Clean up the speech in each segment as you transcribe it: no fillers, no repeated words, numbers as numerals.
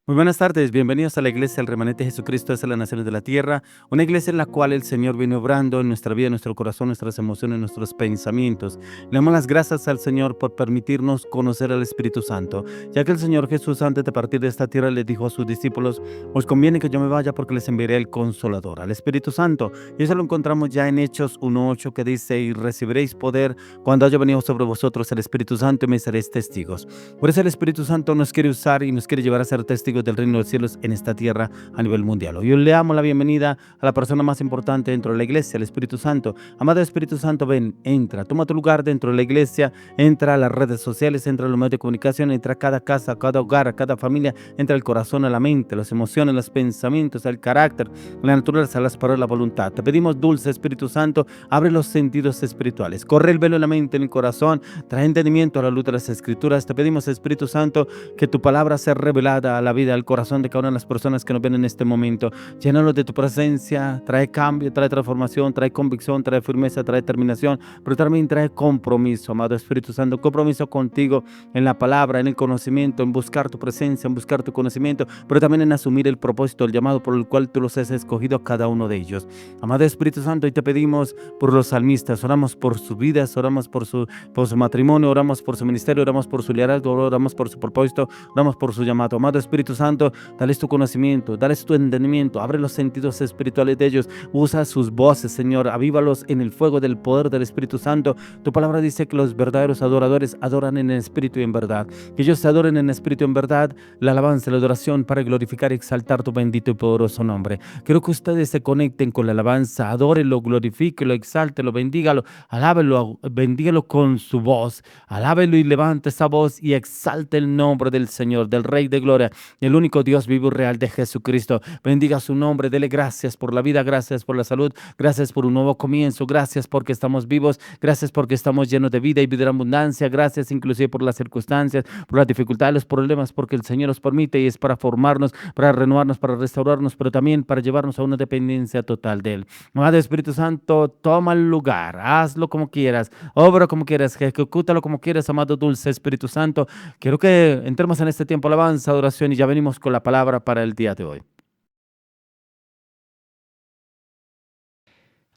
Muy buenas tardes, bienvenidos a la Iglesia del Remanente de Jesucristo de las Naciones de la Tierra, una iglesia en la cual el Señor viene obrando en nuestra vida, en nuestro corazón, nuestras emociones, nuestros pensamientos. Le damos las gracias al Señor por permitirnos conocer al Espíritu Santo, ya que el Señor Jesús antes de partir de esta tierra le dijo a sus discípulos: os conviene que yo me vaya porque les enviaré el Consolador, al Espíritu Santo. Y eso lo encontramos ya en Hechos 1:8, que dice: y recibiréis poder cuando haya venido sobre vosotros el Espíritu Santo y me seréis testigos. Por eso el Espíritu Santo nos quiere usar y nos quiere llevar a ser testigos del reino de los cielos en esta tierra a nivel mundial. Hoy le damos la bienvenida a la persona más importante dentro de la iglesia, el Espíritu Santo. Amado Espíritu Santo, ven, entra, toma tu lugar dentro de la iglesia, entra a las redes sociales, entra a los medios de comunicación, entra a cada casa, a cada hogar, a cada familia, entra al corazón, a la mente, las emociones, los pensamientos, al carácter, la naturaleza, las palabras, la voluntad. Te pedimos, dulce Espíritu Santo, abre los sentidos espirituales, corre el velo en la mente, en el corazón, trae entendimiento a la luz de las Escrituras. Te pedimos, Espíritu Santo, que tu palabra sea revelada a la vida, al corazón de cada una de las personas que nos ven en este momento. Llénalos de tu presencia, trae cambio, trae transformación, trae convicción, trae firmeza, trae determinación, pero también trae compromiso, amado Espíritu Santo, compromiso contigo en la palabra, en el conocimiento, en buscar tu presencia, en buscar tu conocimiento, pero también en asumir el propósito, el llamado por el cual tú los has escogido a cada uno de ellos. Amado Espíritu Santo, y te pedimos por los salmistas, oramos por sus vidas, oramos por su matrimonio, oramos por su ministerio, oramos por su liderazgo, oramos por su propósito, oramos por su llamado. Amado Espíritu Santo, dales tu conocimiento, dales tu entendimiento, abre los sentidos espirituales de ellos, usa sus voces, Señor, avívalos en el fuego del poder del Espíritu Santo. Tu palabra dice que los verdaderos adoradores adoran en el Espíritu y en verdad, que ellos te adoren en el Espíritu y en verdad, la alabanza, la adoración para glorificar y exaltar tu bendito y poderoso nombre. Quiero que ustedes se conecten con la alabanza, adórenlo, glorifíquelo, exáltelo, bendígalo, alábelo, bendígalo con su voz, alábelo y levante esa voz y exalte el nombre del Señor, del Rey de Gloria, el único Dios vivo y real de Jesucristo. Bendiga su nombre, dele gracias por la vida, gracias por la salud, gracias por un nuevo comienzo, gracias porque estamos vivos, gracias porque estamos llenos de vida y vida en abundancia, gracias inclusive por las circunstancias, por las dificultades, los problemas, porque el Señor los permite y es para formarnos, para renovarnos, para restaurarnos, pero también para llevarnos a una dependencia total de Él. Amado Espíritu Santo, toma el lugar, hazlo como quieras, obra como quieras, ejecútalo como quieras, amado dulce Espíritu Santo. Quiero que entremos en este tiempo de alabanza, adoración, y ya venimos con la palabra para el día de hoy.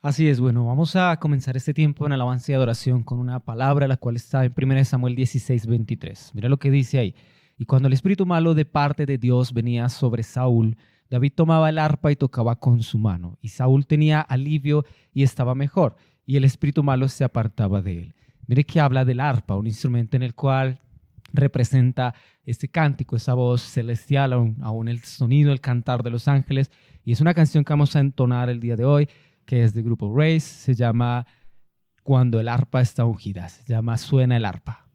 Así es, bueno, vamos a comenzar este tiempo en alabanza y adoración con una palabra, la cual está en 1 Samuel 16:23. Mira lo que dice ahí. Y cuando el espíritu malo de parte de Dios venía sobre Saúl, David tomaba el arpa y tocaba con su mano. Y Saúl tenía alivio y estaba mejor, y el espíritu malo se apartaba de él. Mire que habla del arpa, un instrumento en el cual representa este cántico, esa voz celestial, aún el sonido, el cantar de los ángeles. Y es una canción que vamos a entonar el día de hoy, que es del grupo Race, se llama Cuando el arpa está ungida, se llama Suena el arpa.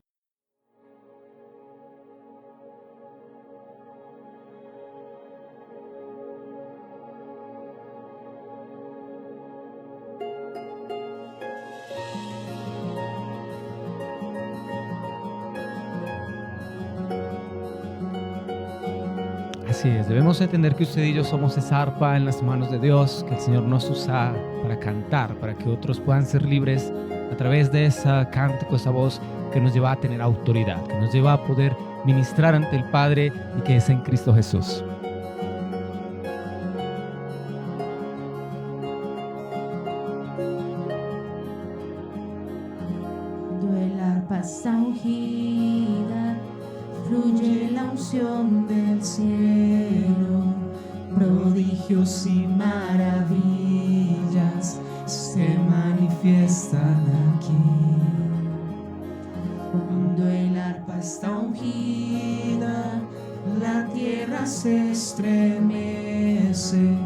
Así es, debemos entender que usted y yo somos esa arpa en las manos de Dios, que el Señor nos usa para cantar, para que otros puedan ser libres a través de ese cántico, esa voz que nos lleva a tener autoridad, que nos lleva a poder ministrar ante el Padre y que es en Cristo Jesús. Cuando el arpa está ungida, fluye la unción del cielo, prodigios y maravillas se manifiestan aquí. Cuando el arpa está ungida, la tierra se estremece,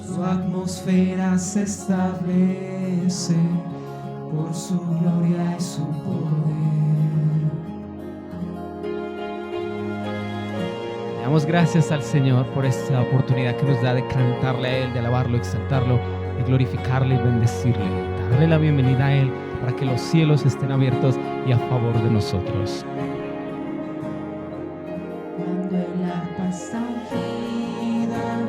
su atmósfera se establece por su gloria y su poder. Damos gracias al Señor por esta oportunidad que nos da de cantarle a Él, de alabarlo, exaltarlo, de glorificarle y bendecirle. Darle la bienvenida a Él para que los cielos estén abiertos y a favor de nosotros. Cuando el arpa está ungida,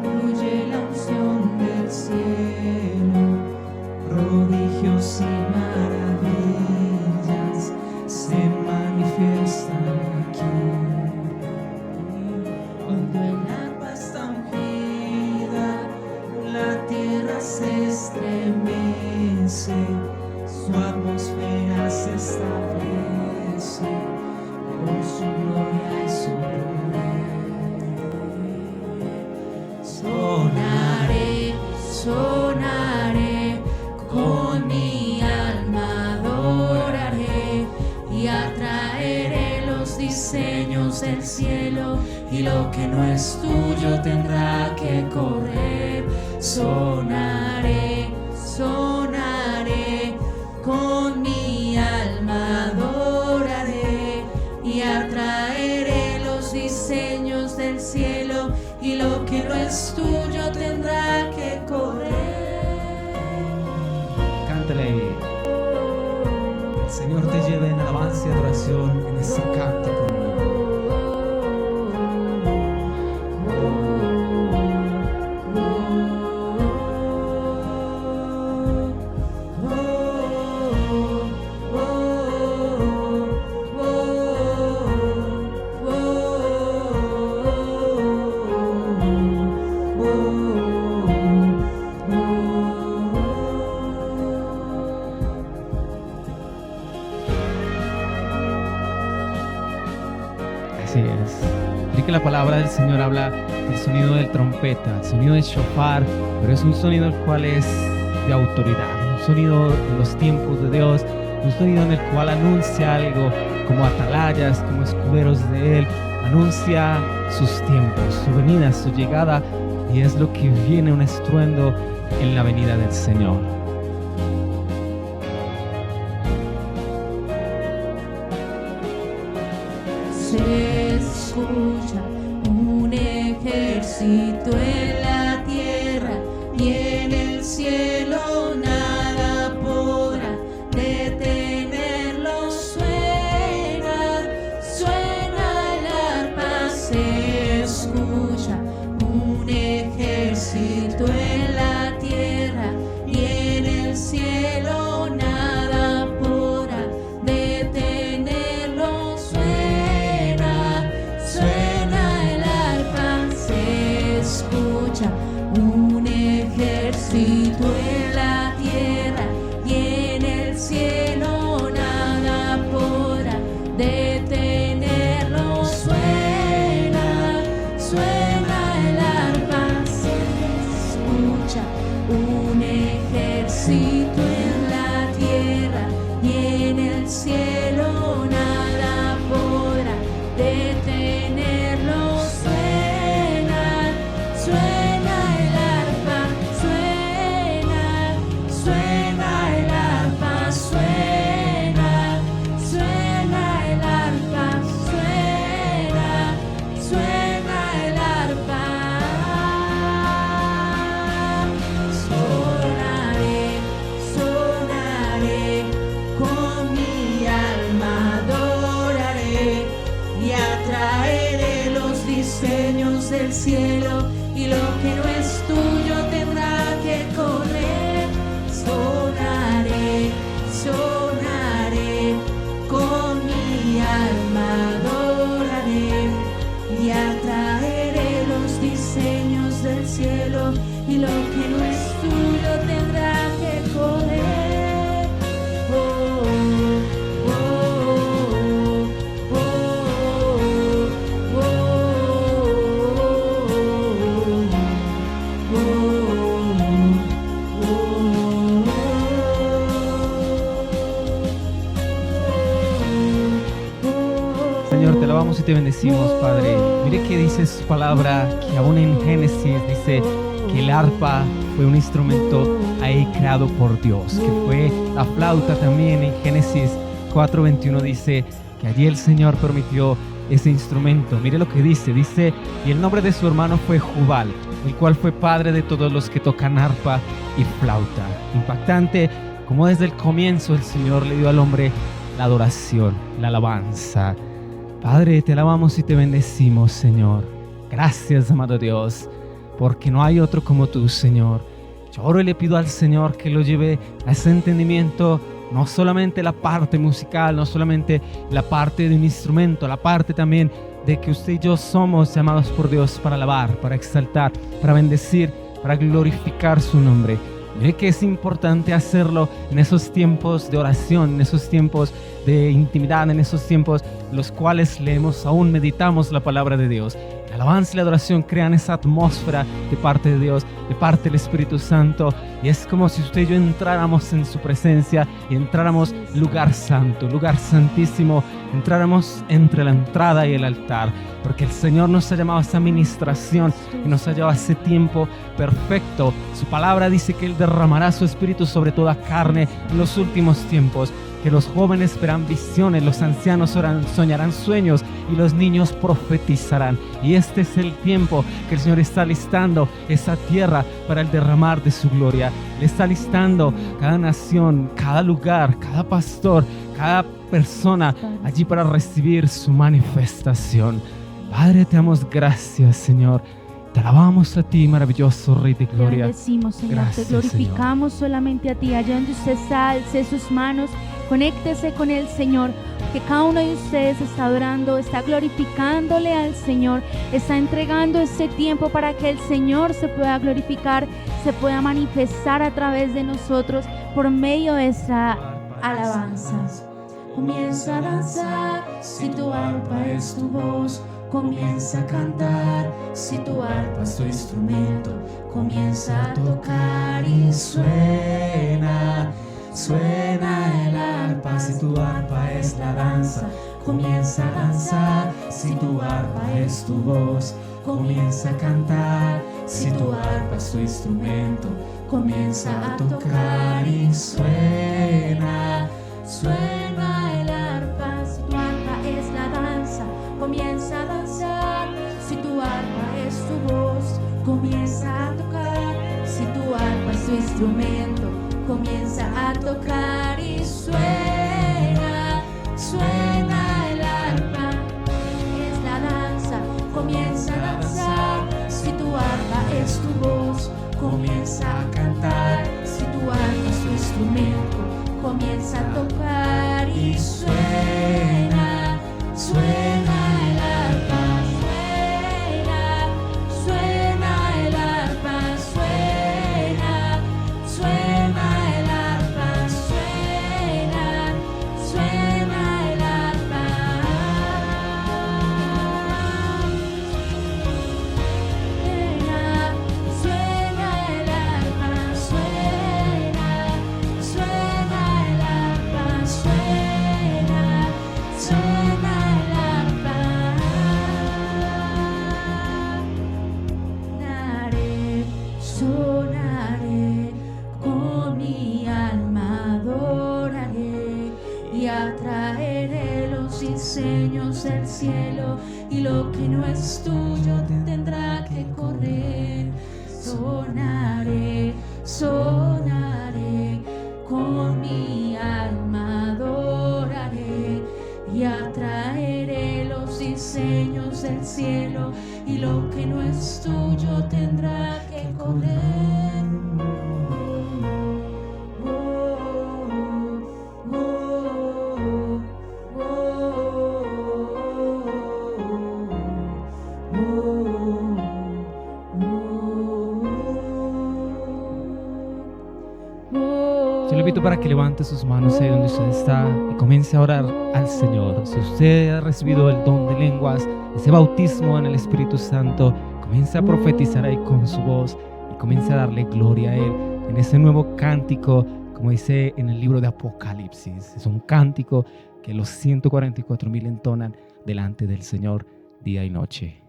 fluye la unción del cielo, prodigios y maravillas se manifiestan aquí. su atmósfera se establece por su gloria y su poder. Sonaré, sonaré, con mi alma adoraré y atraeré los diseños del cielo, y lo que no es tuyo tendrá que correr. Sonaré, sonaré, con mi alma adoraré y atraeré los diseños del cielo, y lo que no es tuyo tendrá que correr. Cántale. El Señor te lleve en alabanza y adoración en ese cántico. Así es. Que la palabra del Señor habla del sonido del trompeta, el sonido del shofar, pero es un sonido el cual es de autoridad, un sonido de los tiempos de Dios, un sonido en el cual anuncia algo como atalayas, como escuderos de Él, anuncia sus tiempos, su venida, su llegada, y es lo que viene un estruendo en la venida del Señor. Se escucha un ejército en la tierra y en el cielo nada podrá detenerlo. Suena, suena el arpa, se escucha un ejército en la tierra y en el cielo nada podrá detenerlo. Suena el arpa, se escucha un ejército en la tierra y en el cielo nada podrá detenerlo. Suena el arpa, se escucha un ejército en la tierra y en el cielo nada podrá detenerlo. Suena el arpa, suena el arpa, suena el arpa, suena el arpa. Sonaré, con mi alma adoraré y atraeré los diseños del cielo, y lo que no es tuyo tendrá que correr. Sonaré, con mi alma adoraré y atraeré los diseños del cielo, y lo que no es tuyo tendrá que correr. Oh, oh, oh, oh, Señor, te alabamos y te bendecimos, Padre. Mire que dice su palabra, que aún en Génesis dice que el arpa fue un instrumento ahí creado por Dios, que fue la flauta también. En Génesis 4:21 dice que allí el Señor permitió ese instrumento. Mire lo que dice, y el nombre de su hermano fue Jubal, el cual fue padre de todos los que tocan arpa y flauta. Impactante como desde el comienzo el Señor le dio al hombre la adoración, la alabanza. Padre, te alabamos y te bendecimos, Señor. Gracias, amado Dios, porque no hay otro como tú, Señor. Yo oro y le pido al Señor que lo lleve a ese entendimiento, no solamente la parte musical, no solamente la parte de un instrumento, la parte también de que usted y yo somos llamados por Dios para alabar, para exaltar, para bendecir, para glorificar su nombre. Mire que es importante hacerlo en esos tiempos de oración, en esos tiempos de intimidad, en esos tiempos en los cuales leemos, aún meditamos la palabra de Dios. La alabanza y la adoración crean esa atmósfera de parte de Dios, de parte del Espíritu Santo, y es como si usted y yo entráramos en su presencia y entráramos lugar santo, lugar santísimo, entráramos entre la entrada y el altar, porque el Señor nos ha llamado a esa ministración y nos ha llevado a ese tiempo perfecto. Su palabra dice que Él derramará su Espíritu sobre toda carne en los últimos tiempos, que los jóvenes verán visiones, los ancianos soñarán sueños y los niños profetizarán. Y este es el tiempo que el Señor está listando esa tierra para el derramar de su gloria. Le está listando cada nación, cada lugar, cada pastor, cada persona allí para recibir su manifestación. Padre, te damos gracias, Señor. Te alabamos a ti, maravilloso Rey de Gloria. Te bendecimos, Señor. Gracias, te glorificamos solamente a ti. Allá donde usted está, alce sus manos, conéctese con el Señor, que cada uno de ustedes está adorando, está glorificándole al Señor, está entregando este tiempo para que el Señor se pueda glorificar, se pueda manifestar a través de nosotros por medio de esta alabanza. Comienza a danzar si tu arpa es tu voz. Comienza a cantar si tu arpa es tu instrumento. Comienza a tocar y suena. Suena el arpa si tu arpa es la danza. Comienza a danzar si tu arpa es tu voz. Comienza a cantar si tu arpa es tu instrumento. Comienza a tocar y suena. Suena el arpa si tu arpa es la danza. Comienza a danzar si tu arpa es tu voz. Comienza a tocar si tu arpa es tu instrumento. Comienza a tocar y suena. Suena el arpa, es la danza. Comienza a danzar si tu arpa es tu voz. Comienza a cantar si tu arpa es tu instrumento. Comienza a tocar y suena. Suena el arpa, suena. Suena el arpa, suena. Suena el arpa, suena. Suena el arpa. Suena el arpa, suena. Suena el arpa, suena. Suena el arpa. Sonaré, con mi alma adoraré y atraeré los diseños del cielo, y lo que no es tuyo tendrá que correr. Sonaré, sonaré, con mi alma adoraré y atraeré los diseños del cielo, y lo que no es tuyo tendrá que correr. Yo le invito para que levante sus manos ahí donde usted está y comience a orar al Señor. Si usted ha recibido el don de lenguas, ese bautismo en el Espíritu Santo, comience a profetizar ahí con su voz y comience a darle gloria a Él en ese nuevo cántico, como dice en el libro de Apocalipsis. Es un cántico que los 144,000 entonan delante del Señor día y noche.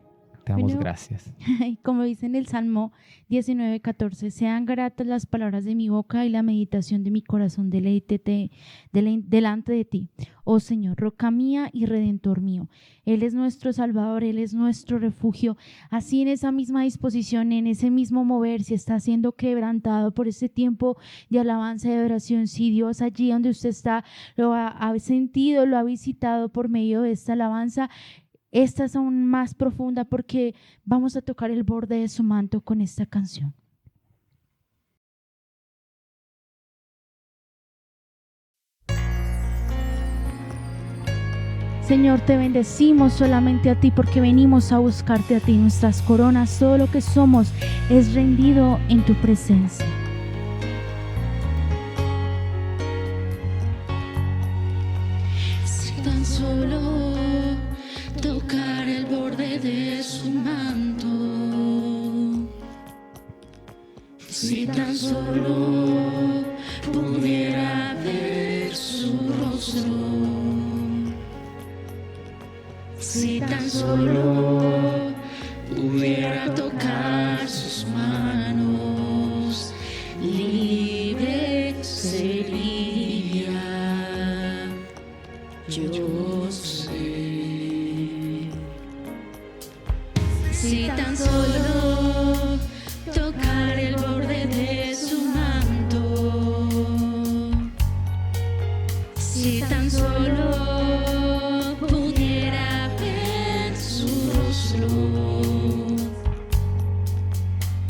Te damos Bueno, gracias. Como dice en el Salmo 19:14, sean gratas las palabras de mi boca y la meditación de mi corazón delante de ti, oh Señor, roca mía y redentor mío. Él es nuestro Salvador, Él es nuestro refugio. Así, en esa misma disposición, en ese mismo mover, si está siendo quebrantado por ese tiempo de alabanza y de oración, si Dios allí donde usted está lo ha sentido, lo ha visitado por medio de esta alabanza, esta es aún más profunda, porque vamos a tocar el borde de su manto con esta canción. Señor, te bendecimos solamente a ti, porque venimos a buscarte a ti. Nuestras coronas, todo lo que somos es rendido en tu presencia. tan solo tocar el borde de su manto, si tan solo pudiera ver su rostro, si tan solo pudiera tocar sus manos, libre sería. Yo sé, si tan solo tocar el borde de su manto, si tan solo pudiera ver su rostro,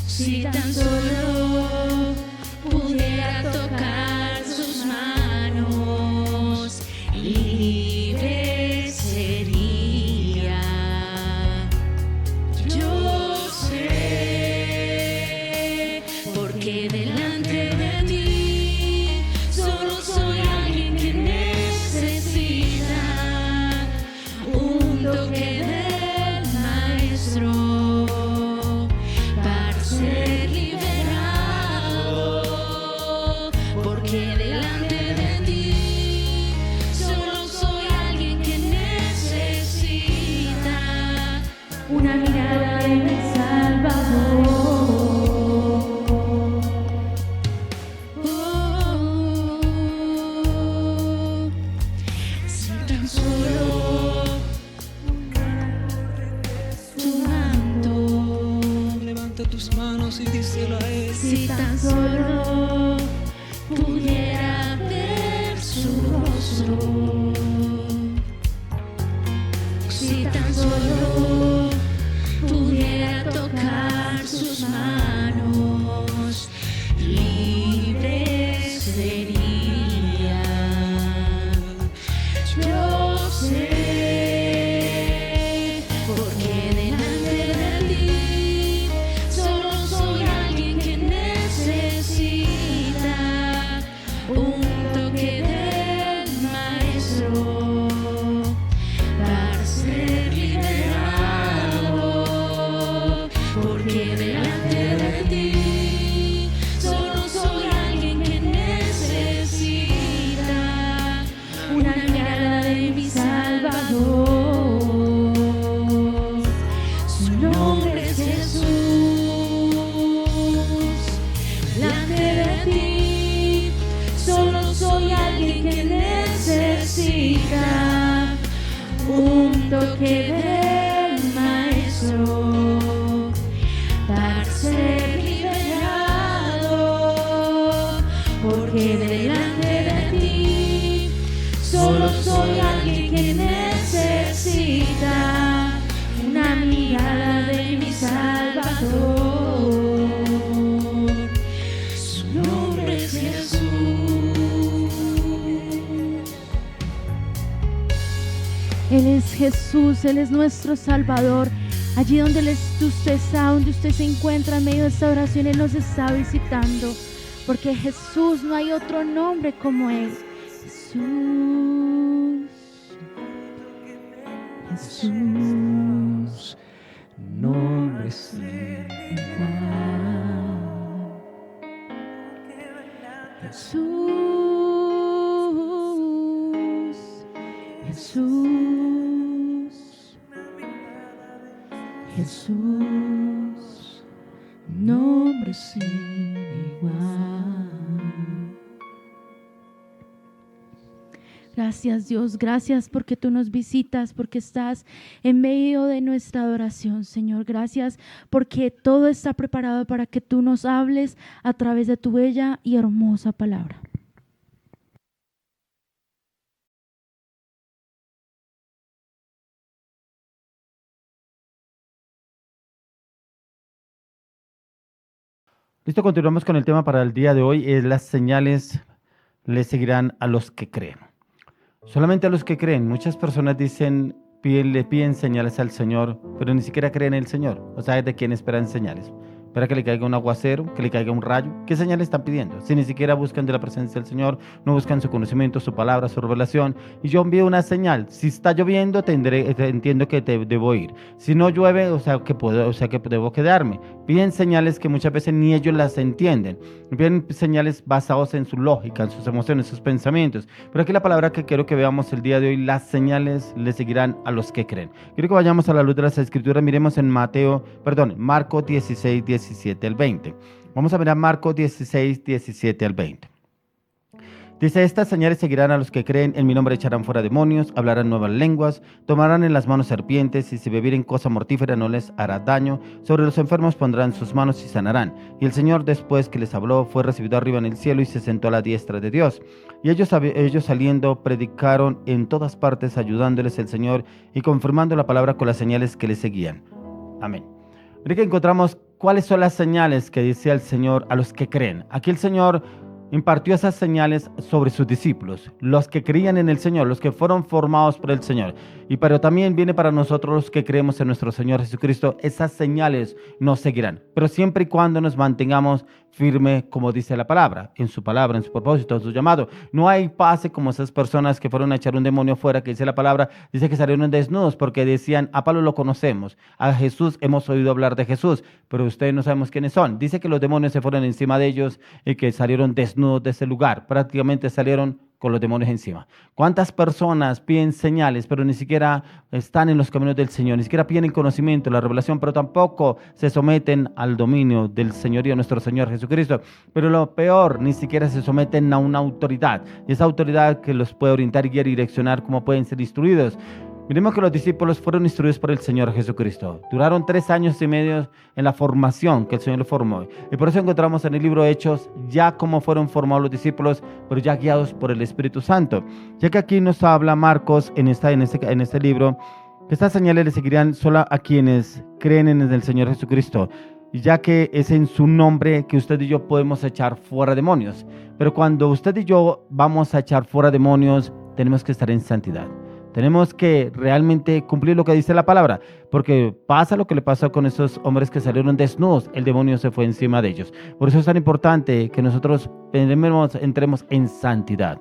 si tan solo pudiera tocar sus manos, libre sería. Yo sé, porque delante de ti solo soy alguien que necesita un toque del Maestro para ser liberado, porque delante de ti solo soy alguien que necesita una mirada de mi Salvador. Si tan solo tu manto, Levanta tus manos y díselo a Él. si tan solo pudiera ver su rostro, si tan solo pudiera tocar sus manos, libre sería. Yo sé, porque delante de ti solo soy alguien que necesita un toque del Maestro para ser liberado, porque delante de ti solo soy alguien que necesita una mirada de mi Salvador. Su nombre es Jesús. Delante de ti solo soy alguien que necesita un toque del Maestro para ser liberado, porque delante de ti solo soy alguien que necesita una mirada de mi Salvador. Su nombre es Jesús. Él es Jesús, Él es nuestro Salvador. Allí donde usted está, donde usted se encuentra en medio de esta oración, Él nos está visitando. Porque Jesús, no hay otro nombre como Él. Jesús, Jesús, Nombre sin Jesús, Jesús, Jesús, nombre sin igual. Gracias, Dios, gracias porque tú nos visitas, porque estás en medio de nuestra adoración, Señor. Gracias porque todo está preparado para que tú nos hables a través de tu bella y hermosa palabra. Listo, continuamos con el tema para el día de hoy. Las señales le seguirán a los que creen. Solamente a los que creen. Muchas personas le piden señales al Señor, pero ni siquiera creen en el Señor. O sea, ¿de quién esperan señales? Espera que le caiga un aguacero, que le caiga un rayo. ¿Qué señales están pidiendo? Si ni siquiera buscan de la presencia del Señor, no buscan su conocimiento, su palabra, su revelación. Y yo envío una señal. Si está lloviendo, entiendo que debo ir. Si no llueve, o sea que debo quedarme. Piden señales que muchas veces ni ellos las entienden. Piden señales basadas en su lógica, en sus emociones, sus pensamientos. Pero aquí la palabra que quiero que veamos el día de hoy, las señales le seguirán a los que creen. Quiero que vayamos a la luz de las Escrituras. Miremos en Marcos 16, 17 al 20. Vamos a mirar Marcos 16, 17 al 20. Dice, estas señales seguirán a los que creen, en mi nombre echarán fuera demonios, hablarán nuevas lenguas, tomarán en las manos serpientes, y si bebieren cosa mortífera no les hará daño, sobre los enfermos pondrán sus manos y sanarán. Y el Señor, después que les habló, fue recibido arriba en el cielo y se sentó a la diestra de Dios. Y ellos saliendo predicaron en todas partes, ayudándoles el Señor y confirmando la palabra con las señales que les seguían. Amén. Mira que encontramos cuáles son las señales que decía el Señor a los que creen. Aquí el Señor impartió esas señales sobre sus discípulos, los que creían en el Señor, los que fueron formados por el Señor. Pero también viene para nosotros los que creemos en nuestro Señor Jesucristo, esas señales nos seguirán. Pero siempre y cuando nos mantengamos firme, como dice la palabra, en su propósito, en su llamado. No hay pase como esas personas que fueron a echar un demonio fuera, que dice la palabra, dice que salieron desnudos porque decían, a Pablo lo conocemos, a Jesús hemos oído hablar de Jesús, pero ustedes no sabemos quiénes son. Dice que los demonios se fueron encima de ellos y que salieron desnudos de ese lugar, prácticamente salieron con los demonios encima. ¿Cuántas personas piden señales, pero ni siquiera están en los caminos del Señor, ni siquiera piden conocimiento, la revelación, pero tampoco se someten al dominio del señorío de nuestro Señor Jesucristo? Pero lo peor, ni siquiera se someten a una autoridad, y esa autoridad que los puede orientar, guiar y direccionar cómo pueden ser instruidos. Miremos que los discípulos fueron instruidos por el Señor Jesucristo. Duraron 3 años y medio en la formación que el Señor les formó. Y por eso encontramos en el libro de Hechos ya cómo fueron formados los discípulos, pero ya guiados por el Espíritu Santo. Ya que aquí nos habla Marcos en este libro, que estas señales le seguirían solo a quienes creen en el Señor Jesucristo, ya que es en su nombre que usted y yo podemos echar fuera demonios. Pero cuando usted y yo vamos a echar fuera demonios, tenemos que estar en santidad. Tenemos que realmente cumplir lo que dice la palabra, porque pasa lo que le pasó con esos hombres que salieron desnudos, el demonio se fue encima de ellos. Por eso es tan importante que nosotros entremos en santidad.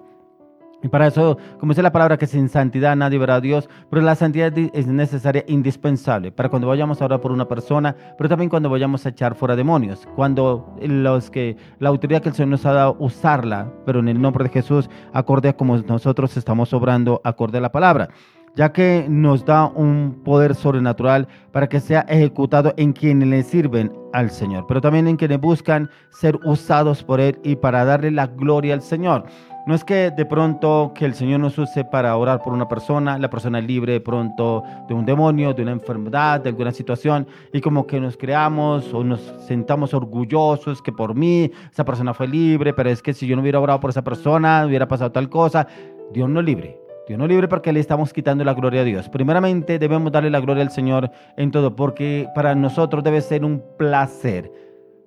Y para eso, como dice la palabra, que sin santidad nadie verá a Dios, pero la santidad es necesaria, indispensable, para cuando vayamos a orar por una persona, pero también cuando vayamos a echar fuera demonios, cuando la autoridad que el Señor nos ha dado, usarla, pero en el nombre de Jesús, acorde a como nosotros estamos obrando, acorde a la palabra, ya que nos da un poder sobrenatural para que sea ejecutado en quienes le sirven al Señor, pero también en quienes buscan ser usados por Él y para darle la gloria al Señor. No es que de pronto que el Señor nos use para orar por una persona, la persona es libre de pronto de un demonio, de una enfermedad, de alguna situación, y como que nos creamos o nos sentamos orgullosos que por mí esa persona fue libre, pero es que si yo no hubiera orado por esa persona, hubiera pasado tal cosa. Dios no libre. Dios no libre porque le estamos quitando la gloria a Dios. Primeramente debemos darle la gloria al Señor en todo, porque para nosotros debe ser un placer,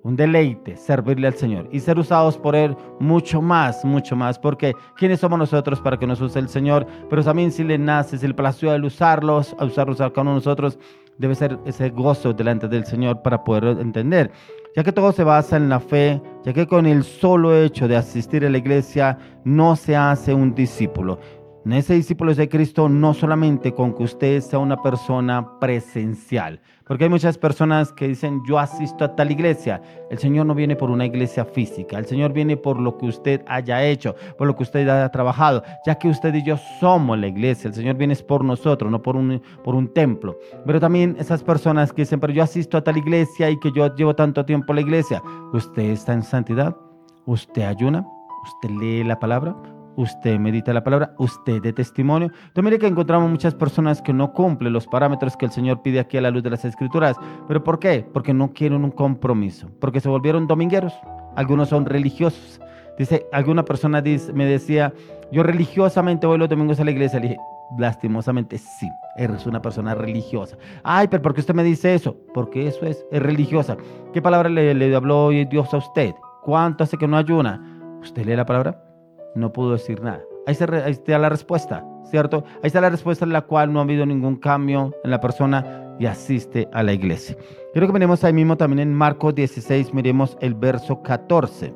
un deleite servirle al Señor y ser usados por Él mucho más, porque ¿quiénes somos nosotros para que nos use el Señor? Pero también si le nace, si le plació el usarlos a cada uno de nosotros, debe ser ese gozo delante del Señor para poder entender. Ya que todo se basa en la fe, ya que con el solo hecho de asistir a la iglesia no se hace un discípulo. Ese discípulo es de Cristo no solamente con que usted sea una persona presencial, porque hay muchas personas que dicen yo asisto a tal iglesia. El Señor no viene por una iglesia física, el Señor viene por lo que usted haya hecho, por lo que usted haya trabajado, ya que usted y yo somos la iglesia. El Señor viene por nosotros, no por un templo. Pero también esas personas que dicen, pero yo asisto a tal iglesia y que yo llevo tanto tiempo en la iglesia. ¿Usted está en santidad? ¿Usted ayuna? ¿Usted lee la palabra? ¿Usted medita la palabra? ¿Usted de testimonio? Entonces mire que encontramos muchas personas que no cumplen los parámetros que el Señor pide aquí a la luz de las Escrituras. ¿Pero por qué? Porque no quieren un compromiso, porque se volvieron domingueros. Algunos son religiosos. Dice, alguna persona me decía, yo religiosamente voy los domingos a la iglesia. Le dije, lastimosamente sí, eres una persona religiosa. Ay, pero ¿por qué usted me dice eso? Porque eso es religiosa. ¿Qué palabra le habló hoy Dios a usted? ¿Cuánto hace que no ayuna? ¿Usted lee la palabra? No pudo decir nada. Ahí está la respuesta, ¿cierto? Ahí está la respuesta en la cual no ha habido ningún cambio en la persona. y asiste a la iglesia. Quiero que miremos ahí mismo también en Marcos 16, miremos el verso 14.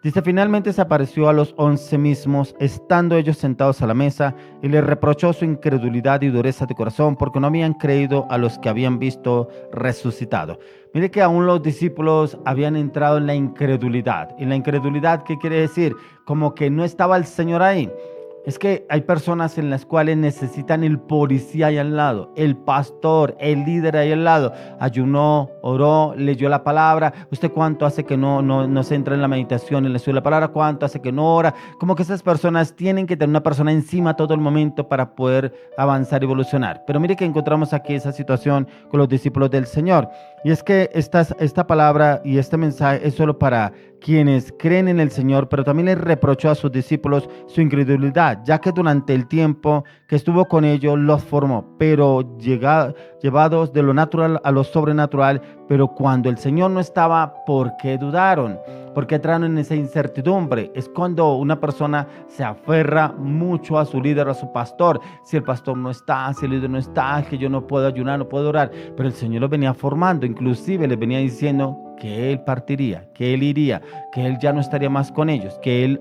Dice: finalmente se apareció a los 11 mismos, estando ellos sentados a la mesa, y les reprochó su incredulidad y dureza de corazón, porque no habían creído a los que habían visto resucitado. Mire que aún los discípulos habían entrado en la incredulidad. ¿Y la incredulidad qué quiere decir? Como que no estaba el Señor ahí. Es que hay personas en las cuales necesitan el policía ahí al lado, el pastor, el líder ahí al lado. Ayunó, oró, leyó la palabra. ¿Usted cuánto hace que no se entra en la meditación, en la lectura de la palabra? ¿Cuánto hace que no ora? Como que esas personas tienen que tener una persona encima todo el momento para poder avanzar y evolucionar. Pero mire que encontramos aquí esa situación con los discípulos del Señor. Y es que esta palabra y este mensaje es solo para quienes creen en el Señor, pero también les reprochó a sus discípulos su incredulidad, ya que durante el tiempo que estuvo con ellos los formó, pero llevados de lo natural a lo sobrenatural. Pero cuando el Señor no estaba, ¿por qué dudaron? ¿Por qué entraron en esa incertidumbre? Es cuando una persona se aferra mucho a su líder, a su pastor. Si el pastor no está, si el líder no está, que yo no puedo ayunar, no puedo orar. Pero el Señor los venía formando, inclusive les venía diciendo que Él partiría, que Él iría, que Él ya no estaría más con ellos, que Él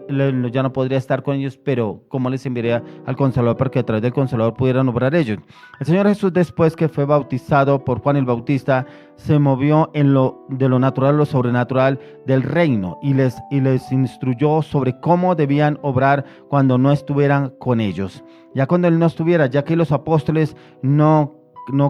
ya no podría estar con ellos, pero ¿cómo les enviaría al Consolador para que a través del Consolador pudieran obrar ellos? El Señor Jesús, después que fue bautizado por Juan el Bautista, se movió de lo natural a lo sobrenatural del reino y les instruyó sobre cómo debían obrar cuando no estuvieran con ellos. Ya cuando Él no estuviera, ya que los apóstoles no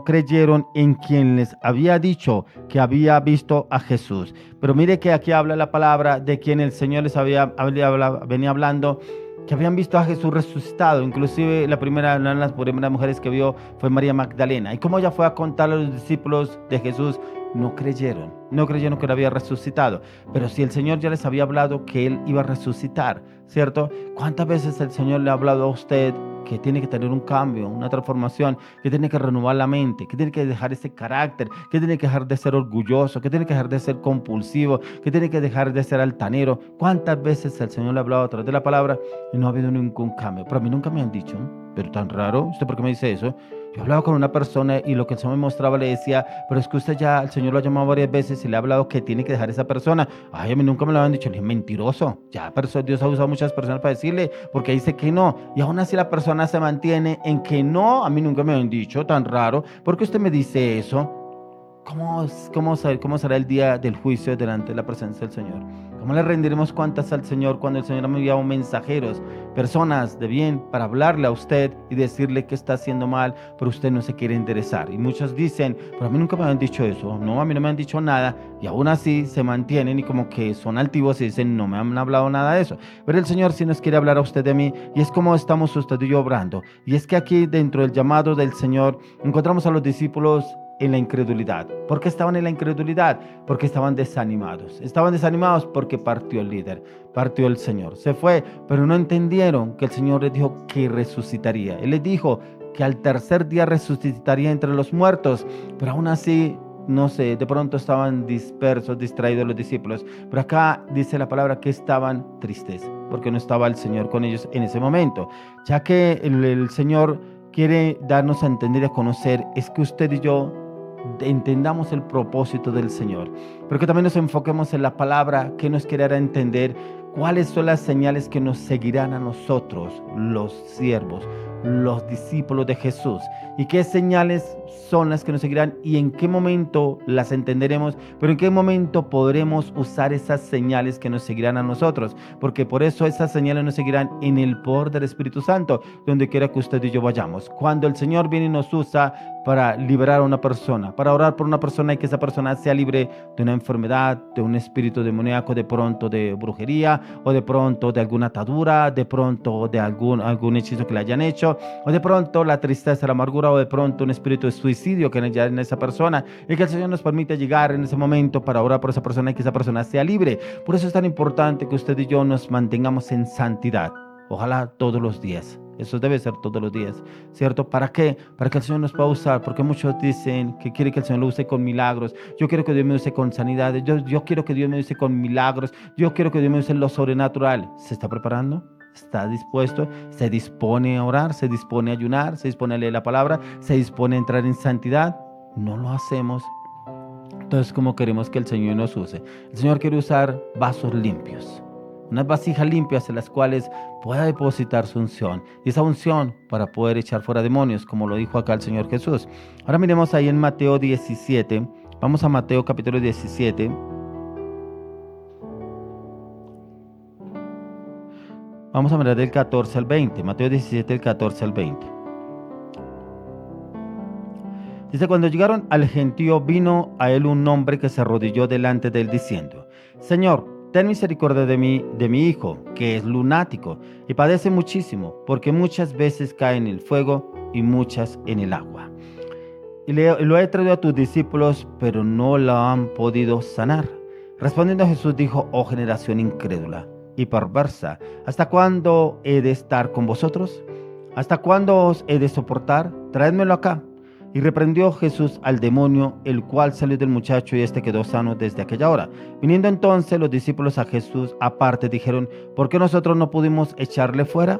creyeron en quien les había dicho que había visto a Jesús. Pero mire que aquí habla la palabra de quien el Señor les venía hablando, que habían visto a Jesús resucitado. Inclusive una de las primeras mujeres que vio fue María Magdalena. Y como ella fue a contarle a los discípulos de Jesús, no creyeron que Él había resucitado. Pero si el Señor ya les había hablado que Él iba a resucitar, ¿cierto? ¿Cuántas veces el Señor le ha hablado a usted que tiene que tener un cambio, una transformación, que tiene que renovar la mente, que tiene que dejar ese carácter, que tiene que dejar de ser orgulloso, que tiene que dejar de ser compulsivo, que tiene que dejar de ser altanero? ¿Cuántas veces el Señor le ha hablado a través de la palabra y no ha habido ningún cambio? Pero a mí nunca me han dicho, pero tan raro, ¿usted por qué me dice eso? Yo hablaba con una persona y lo que el Señor me mostraba le decía, pero es que usted ya, el Señor lo ha llamado varias veces y le ha hablado que tiene que dejar esa persona. Ay, a mí nunca me lo habían dicho. Le dije, mentiroso. Ya Dios ha usado muchas personas para decirle, porque dice que no. Y aún así la persona se mantiene en que no. A mí nunca me habían dicho, tan raro. ¿Por qué usted me dice eso? ¿Cómo será el día del juicio delante de la presencia del Señor? ¿Cómo le rendiremos cuentas al Señor cuando el Señor ha enviado mensajeros, personas de bien, para hablarle a usted y decirle que está haciendo mal, pero usted no se quiere enderezar? Y muchos dicen, pero a mí nunca me han dicho eso. No, a mí no me han dicho nada. Y aún así se mantienen y como que son altivos y dicen, no me han hablado nada de eso. Pero el Señor sí nos quiere hablar a usted de mí, y es como estamos usted y yo obrando. Y es que aquí dentro del llamado del Señor encontramos a los discípulos en la incredulidad. ¿Por qué estaban en la incredulidad? Porque estaban desanimados. Estaban desanimados porque partió el líder, partió el Señor. Se fue, pero no entendieron que el Señor les dijo que resucitaría. Él les dijo que al tercer día resucitaría entre los muertos, pero aún así, no sé, de pronto estaban dispersos, distraídos los discípulos. Pero acá dice la palabra que estaban tristes, porque no estaba el Señor con ellos en ese momento. Ya que el Señor quiere darnos a entender y a conocer, es que usted y yo entendamos el propósito del Señor, pero que también nos enfoquemos en la palabra que nos quiere dar a entender cuáles son las señales que nos seguirán a nosotros, los siervos, los discípulos de Jesús, y qué señales son las que nos seguirán y en qué momento las entenderemos, pero en qué momento podremos usar esas señales que nos seguirán a nosotros, porque por eso esas señales nos seguirán en el poder del Espíritu Santo, donde quiera que usted y yo vayamos. Cuando el Señor viene y nos usa para liberar a una persona, para orar por una persona y que esa persona sea libre de una enfermedad, de un espíritu demoníaco, de pronto de brujería, o de pronto de alguna atadura, de pronto de algún hechizo que le hayan hecho, o de pronto la tristeza, la amargura, o de pronto un espíritu de suicidio que haya en esa persona, y que el Señor nos permite llegar en ese momento para orar por esa persona y que esa persona sea libre. Por eso es tan importante que usted y yo nos mantengamos en santidad. Ojalá todos los días. Eso debe ser todos los días, ¿cierto? ¿Para qué? Para que el Señor nos pueda usar, porque muchos dicen que quiere que el Señor lo use con milagros. Yo quiero que Dios me use con sanidades, yo quiero que Dios me use con milagros, yo quiero que Dios me use en lo sobrenatural. ¿Se está preparando? está dispuesto, se dispone a orar, se dispone a ayunar, se dispone a leer la palabra, se dispone a entrar en santidad. No lo hacemos. Entonces, ¿cómo queremos que el Señor nos use? El Señor quiere usar vasos limpios, unas vasijas limpias en las cuales pueda depositar su unción. Y esa unción para poder echar fuera demonios, como lo dijo acá el Señor Jesús. Ahora miremos ahí en Mateo 17. Vamos a Mateo capítulo 17. Vamos a mirar del 14 al 20. Mateo 17, del 14 al 20. Dice, cuando llegaron al gentío, vino a él un hombre que se arrodilló delante de él diciendo, Señor, ten misericordia de mi hijo, que es lunático y padece muchísimo, porque muchas veces cae en el fuego y muchas en el agua. Y lo he traído a tus discípulos, pero no lo han podido sanar. Respondiendo Jesús dijo, oh generación incrédula y perversa, ¿hasta cuándo he de estar con vosotros? ¿Hasta cuándo os he de soportar? Traédmelo acá. Y reprendió Jesús al demonio, el cual salió del muchacho y éste quedó sano desde aquella hora. Viniendo entonces los discípulos a Jesús aparte, dijeron, ¿por qué nosotros no pudimos echarle fuera?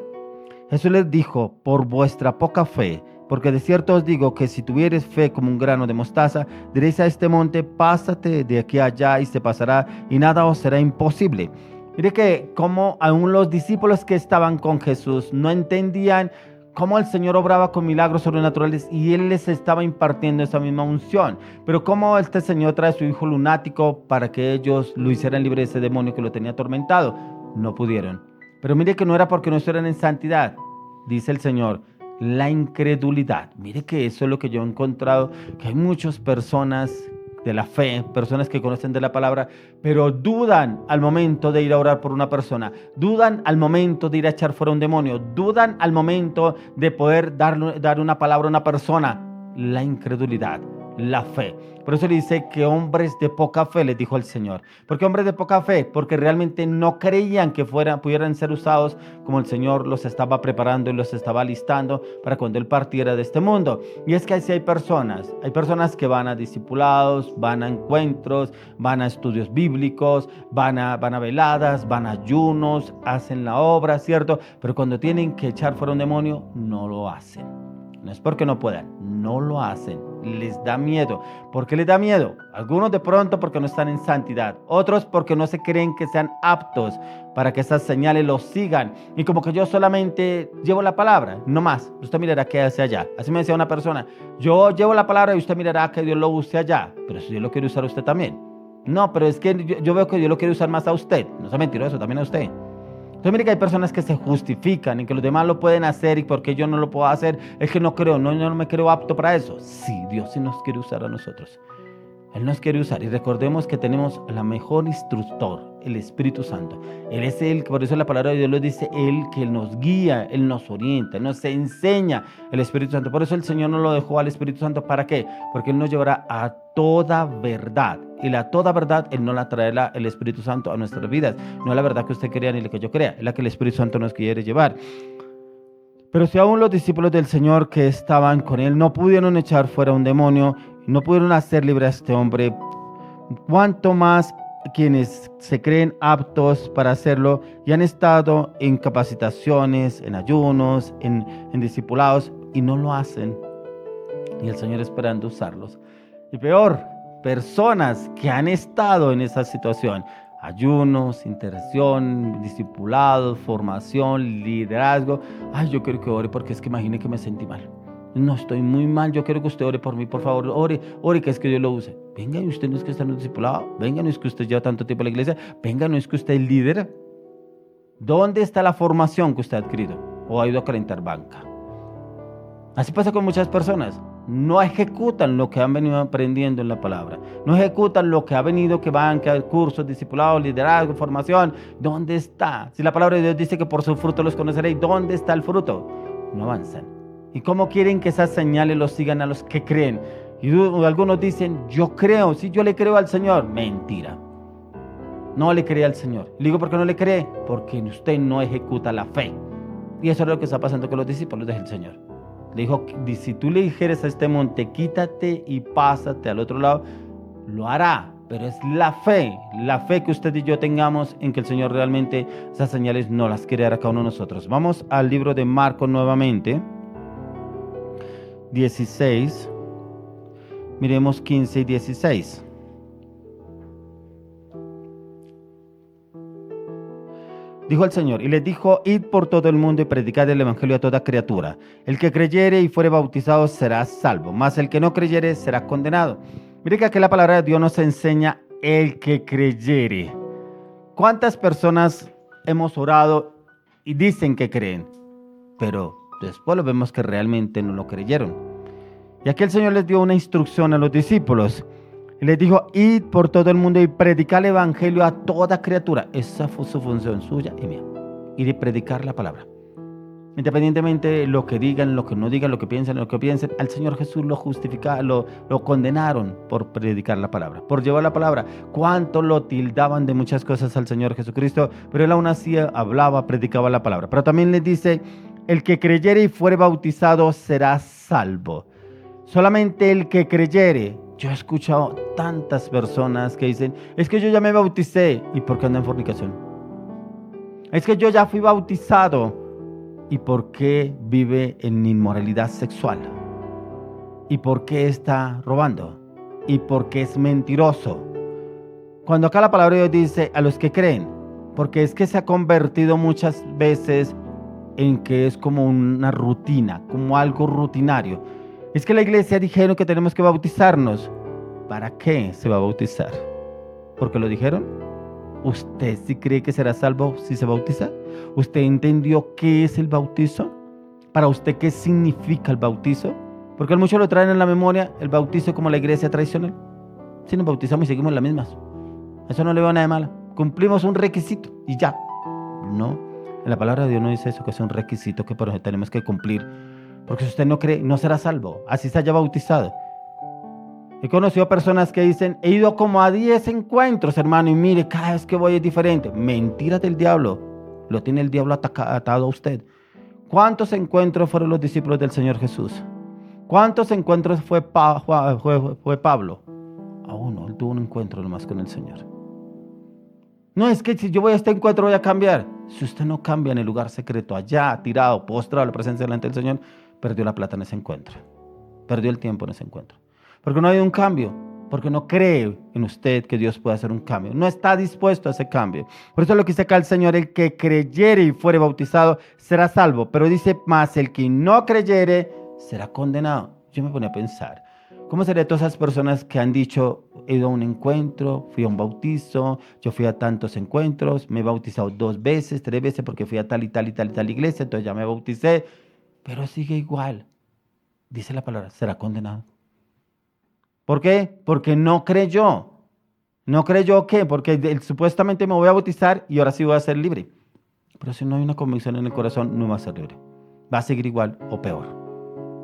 Jesús les dijo, por vuestra poca fe, porque de cierto os digo que si tuviereis fe como un grano de mostaza, diréis a este monte, pásate de aquí a allá y se pasará, y nada os será imposible. Mire que como aún los discípulos que estaban con Jesús no entendían cómo el Señor obraba con milagros sobrenaturales y Él les estaba impartiendo esa misma unción. Pero cómo este Señor trae a su hijo lunático para que ellos lo hicieran libre de ese demonio que lo tenía atormentado. No pudieron. Pero mire que no era porque no estuvieran en santidad. Dice el Señor, la incredulidad. Mire que eso es lo que yo he encontrado, que hay muchas personas de la fe, personas que conocen de la palabra, pero dudan al momento de ir a orar por una persona, dudan al momento de ir a echar fuera un demonio, dudan al momento de poder dar una palabra a una persona. La incredulidad, la fe. Por eso le dice que hombres de poca fe, les dijo el Señor. ¿Por qué hombres de poca fe? Porque realmente no creían que pudieran ser usados como el Señor los estaba preparando y los estaba listando para cuando Él partiera de este mundo. Y es que así hay personas que van a discipulados, van a encuentros, van a estudios bíblicos, van a veladas, van a ayunos, hacen la obra, ¿cierto? Pero cuando tienen que echar fuera un demonio, no lo hacen. No es porque no puedan, no lo hacen, les da miedo. ¿Por qué les da miedo? Algunos de pronto porque no están en santidad, otros porque no se creen que sean aptos para que esas señales los sigan. Y como que yo solamente llevo la palabra, no más, usted mirará qué hace allá. Así me decía una persona, yo llevo la palabra y usted mirará que Dios lo use allá, pero si Dios lo quiere usar a usted también. No, pero es que yo veo que Dios lo quiere usar más a usted, no sea mentiroso, también a usted. Entonces mire que hay personas que se justifican en que los demás lo pueden hacer y porque yo no lo puedo hacer, es que no creo, yo no me creo apto para eso. Sí, Dios sí nos quiere usar a nosotros. Él nos quiere usar y recordemos que tenemos la mejor instructor, el Espíritu Santo. Él es el, por eso la palabra de Dios lo dice, Él que nos guía, Él nos orienta, Él nos enseña, el Espíritu Santo. Por eso el Señor nos lo dejó al Espíritu Santo. ¿Para qué? Porque Él nos llevará a toda verdad. Y la toda verdad, Él no la traerá el Espíritu Santo a nuestras vidas. No es la verdad que usted crea ni la que yo crea, es la que el Espíritu Santo nos quiere llevar. Pero si aún los discípulos del Señor que estaban con Él no pudieron echar fuera un demonio, no pudieron hacer libre a este hombre, ¿cuánto más quienes se creen aptos para hacerlo y han estado en capacitaciones, en ayunos, en discipulados y no lo hacen? Y el Señor esperando usarlos. Y peor, personas que han estado en esa situación, ayunos, intercesión, discipulados, formación, liderazgo. Ay, yo quiero que ore porque es que imagine que me sentí mal. No, estoy muy mal, yo quiero que usted ore por mí, por favor, ore que es que Dios lo use. Venga, y usted no es que está en un discipulado, venga, no es que usted lleva tanto tiempo en la iglesia, venga, no es que usted es líder. ¿Dónde está la formación que usted ha adquirido? ¿O ha ido a calentar banca? Así pasa con muchas personas. No ejecutan lo que han venido aprendiendo en la palabra. No ejecutan lo que ha venido, que van, que hay cursos, discipulados, liderazgo, formación. ¿Dónde está? Si la palabra de Dios dice que por su fruto los conoceréis, ¿dónde está el fruto? No avanzan. ¿Y cómo quieren que esas señales los sigan a los que creen? Y algunos dicen, yo creo, sí, yo le creo al Señor. Mentira. No le cree al Señor. Le digo, ¿por qué no le cree? Porque usted no ejecuta la fe. Y eso es lo que está pasando con los discípulos del Señor. Le dijo, si tú le dijeres a este monte, quítate y pásate al otro lado, lo hará. pero es la fe que usted y yo tengamos en que el Señor realmente esas señales no las quiere dar a cada uno de nosotros. Vamos al libro de Marcos nuevamente, 16, miremos 15 y 16. Dijo el Señor, y les dijo, id por todo el mundo y predicad el evangelio a toda criatura. El que creyere y fuere bautizado será salvo, mas el que no creyere será condenado. Mire que aquí la palabra de Dios nos enseña el que creyere. ¿Cuántas personas hemos orado y dicen que creen? Pero después lo vemos que realmente no lo creyeron. Y aquí el Señor les dio una instrucción a los discípulos. Y les dijo, id por todo el mundo y predicad el evangelio a toda criatura. Esa fue su función suya y mía. Ir y predicar la palabra. Independientemente de lo que digan, lo que no digan, lo que piensen, al Señor Jesús lo justificaron, lo condenaron por predicar la palabra, por llevar la palabra. Cuánto lo tildaban de muchas cosas al Señor Jesucristo, pero él aún así hablaba, predicaba la palabra. Pero también les dice, el que creyere y fuere bautizado será salvo. Solamente el que creyere. Yo he escuchado tantas personas que dicen, es que yo ya me bauticé, ¿y por qué anda en fornicación? Es que yo ya fui bautizado, ¿y por qué vive en inmoralidad sexual? ¿Y por qué está robando? ¿Y por qué es mentiroso? Cuando acá la palabra de Dios dice a los que creen, porque es que se ha convertido muchas veces en que es como una rutina, como algo rutinario. Es que la iglesia dijeron que tenemos que bautizarnos. ¿Para qué se va a bautizar? ¿Porque lo dijeron? ¿Usted sí cree que será salvo si se bautiza? ¿Usted entendió qué es el bautizo? ¿Para usted qué significa el bautizo? Porque muchos lo traen en la memoria, el bautizo como la iglesia tradicional. Si nos bautizamos y seguimos las mismas. Eso no le veo nada de malo. Cumplimos un requisito y ya. No, en la palabra de Dios no dice eso, que es un requisito que tenemos que cumplir. Porque si usted no cree, no será salvo, así se haya bautizado. He conocido personas que dicen, he ido como a 10 encuentros, hermano, y mire, cada vez que voy es diferente. Mentira del diablo, lo tiene el diablo atado a usted. ¿Cuántos encuentros fueron los discípulos del Señor Jesús? ¿Cuántos encuentros fue Pablo? A uno, él tuvo un encuentro nomás con el Señor. No, es que si yo voy a este encuentro voy a cambiar. Si usted no cambia en el lugar secreto, allá, tirado, postrado, la presencia delante del Señor, perdió la plata en ese encuentro. Perdió el tiempo en ese encuentro. Porque no hay un cambio. Porque no cree en usted que Dios puede hacer un cambio. No está dispuesto a ese cambio. Por eso lo que dice acá el Señor, el que creyere y fuere bautizado será salvo. Pero dice más, el que no creyere será condenado. Yo me ponía a pensar, ¿cómo serían todas esas personas que han dicho, he ido a un encuentro, fui a un bautizo, yo fui a tantos encuentros, me he bautizado 2 veces, 3 veces porque fui a tal y tal y tal y tal iglesia, entonces ya me bauticé, pero sigue igual? Dice la palabra, será condenado. ¿Por qué? Porque no creyó. ¿No creyó qué? Porque supuestamente me voy a bautizar y ahora sí voy a ser libre. Pero si no hay una convicción en el corazón, no va a ser libre. Va a seguir igual o peor.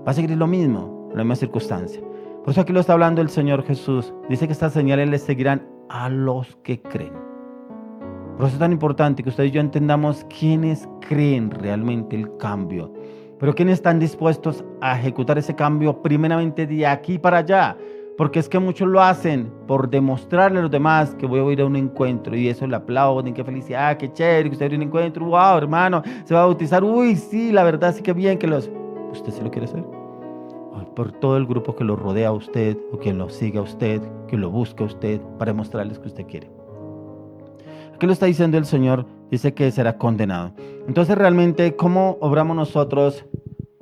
Va a seguir lo mismo, la misma circunstancia. Por eso aquí lo está hablando el Señor Jesús. Dice que estas señales les seguirán a los que creen. Por eso es tan importante que usted y yo entendamos quiénes creen realmente el cambio. Pero quiénes están dispuestos a ejecutar ese cambio primeramente de aquí para allá. Porque es que muchos lo hacen por demostrarle a los demás que voy a ir a un encuentro y eso le aplauden, qué felicidad, qué chévere que usted va a un encuentro, wow, hermano, se va a bautizar, uy, sí, la verdad sí que bien que los... ¿Usted sí lo quiere hacer? Por todo el grupo que lo rodea a usted, o que lo siga a usted, que lo busque a usted, para demostrarles que usted quiere. Aquí lo está diciendo el Señor, dice que será condenado. Entonces realmente, ¿cómo obramos nosotros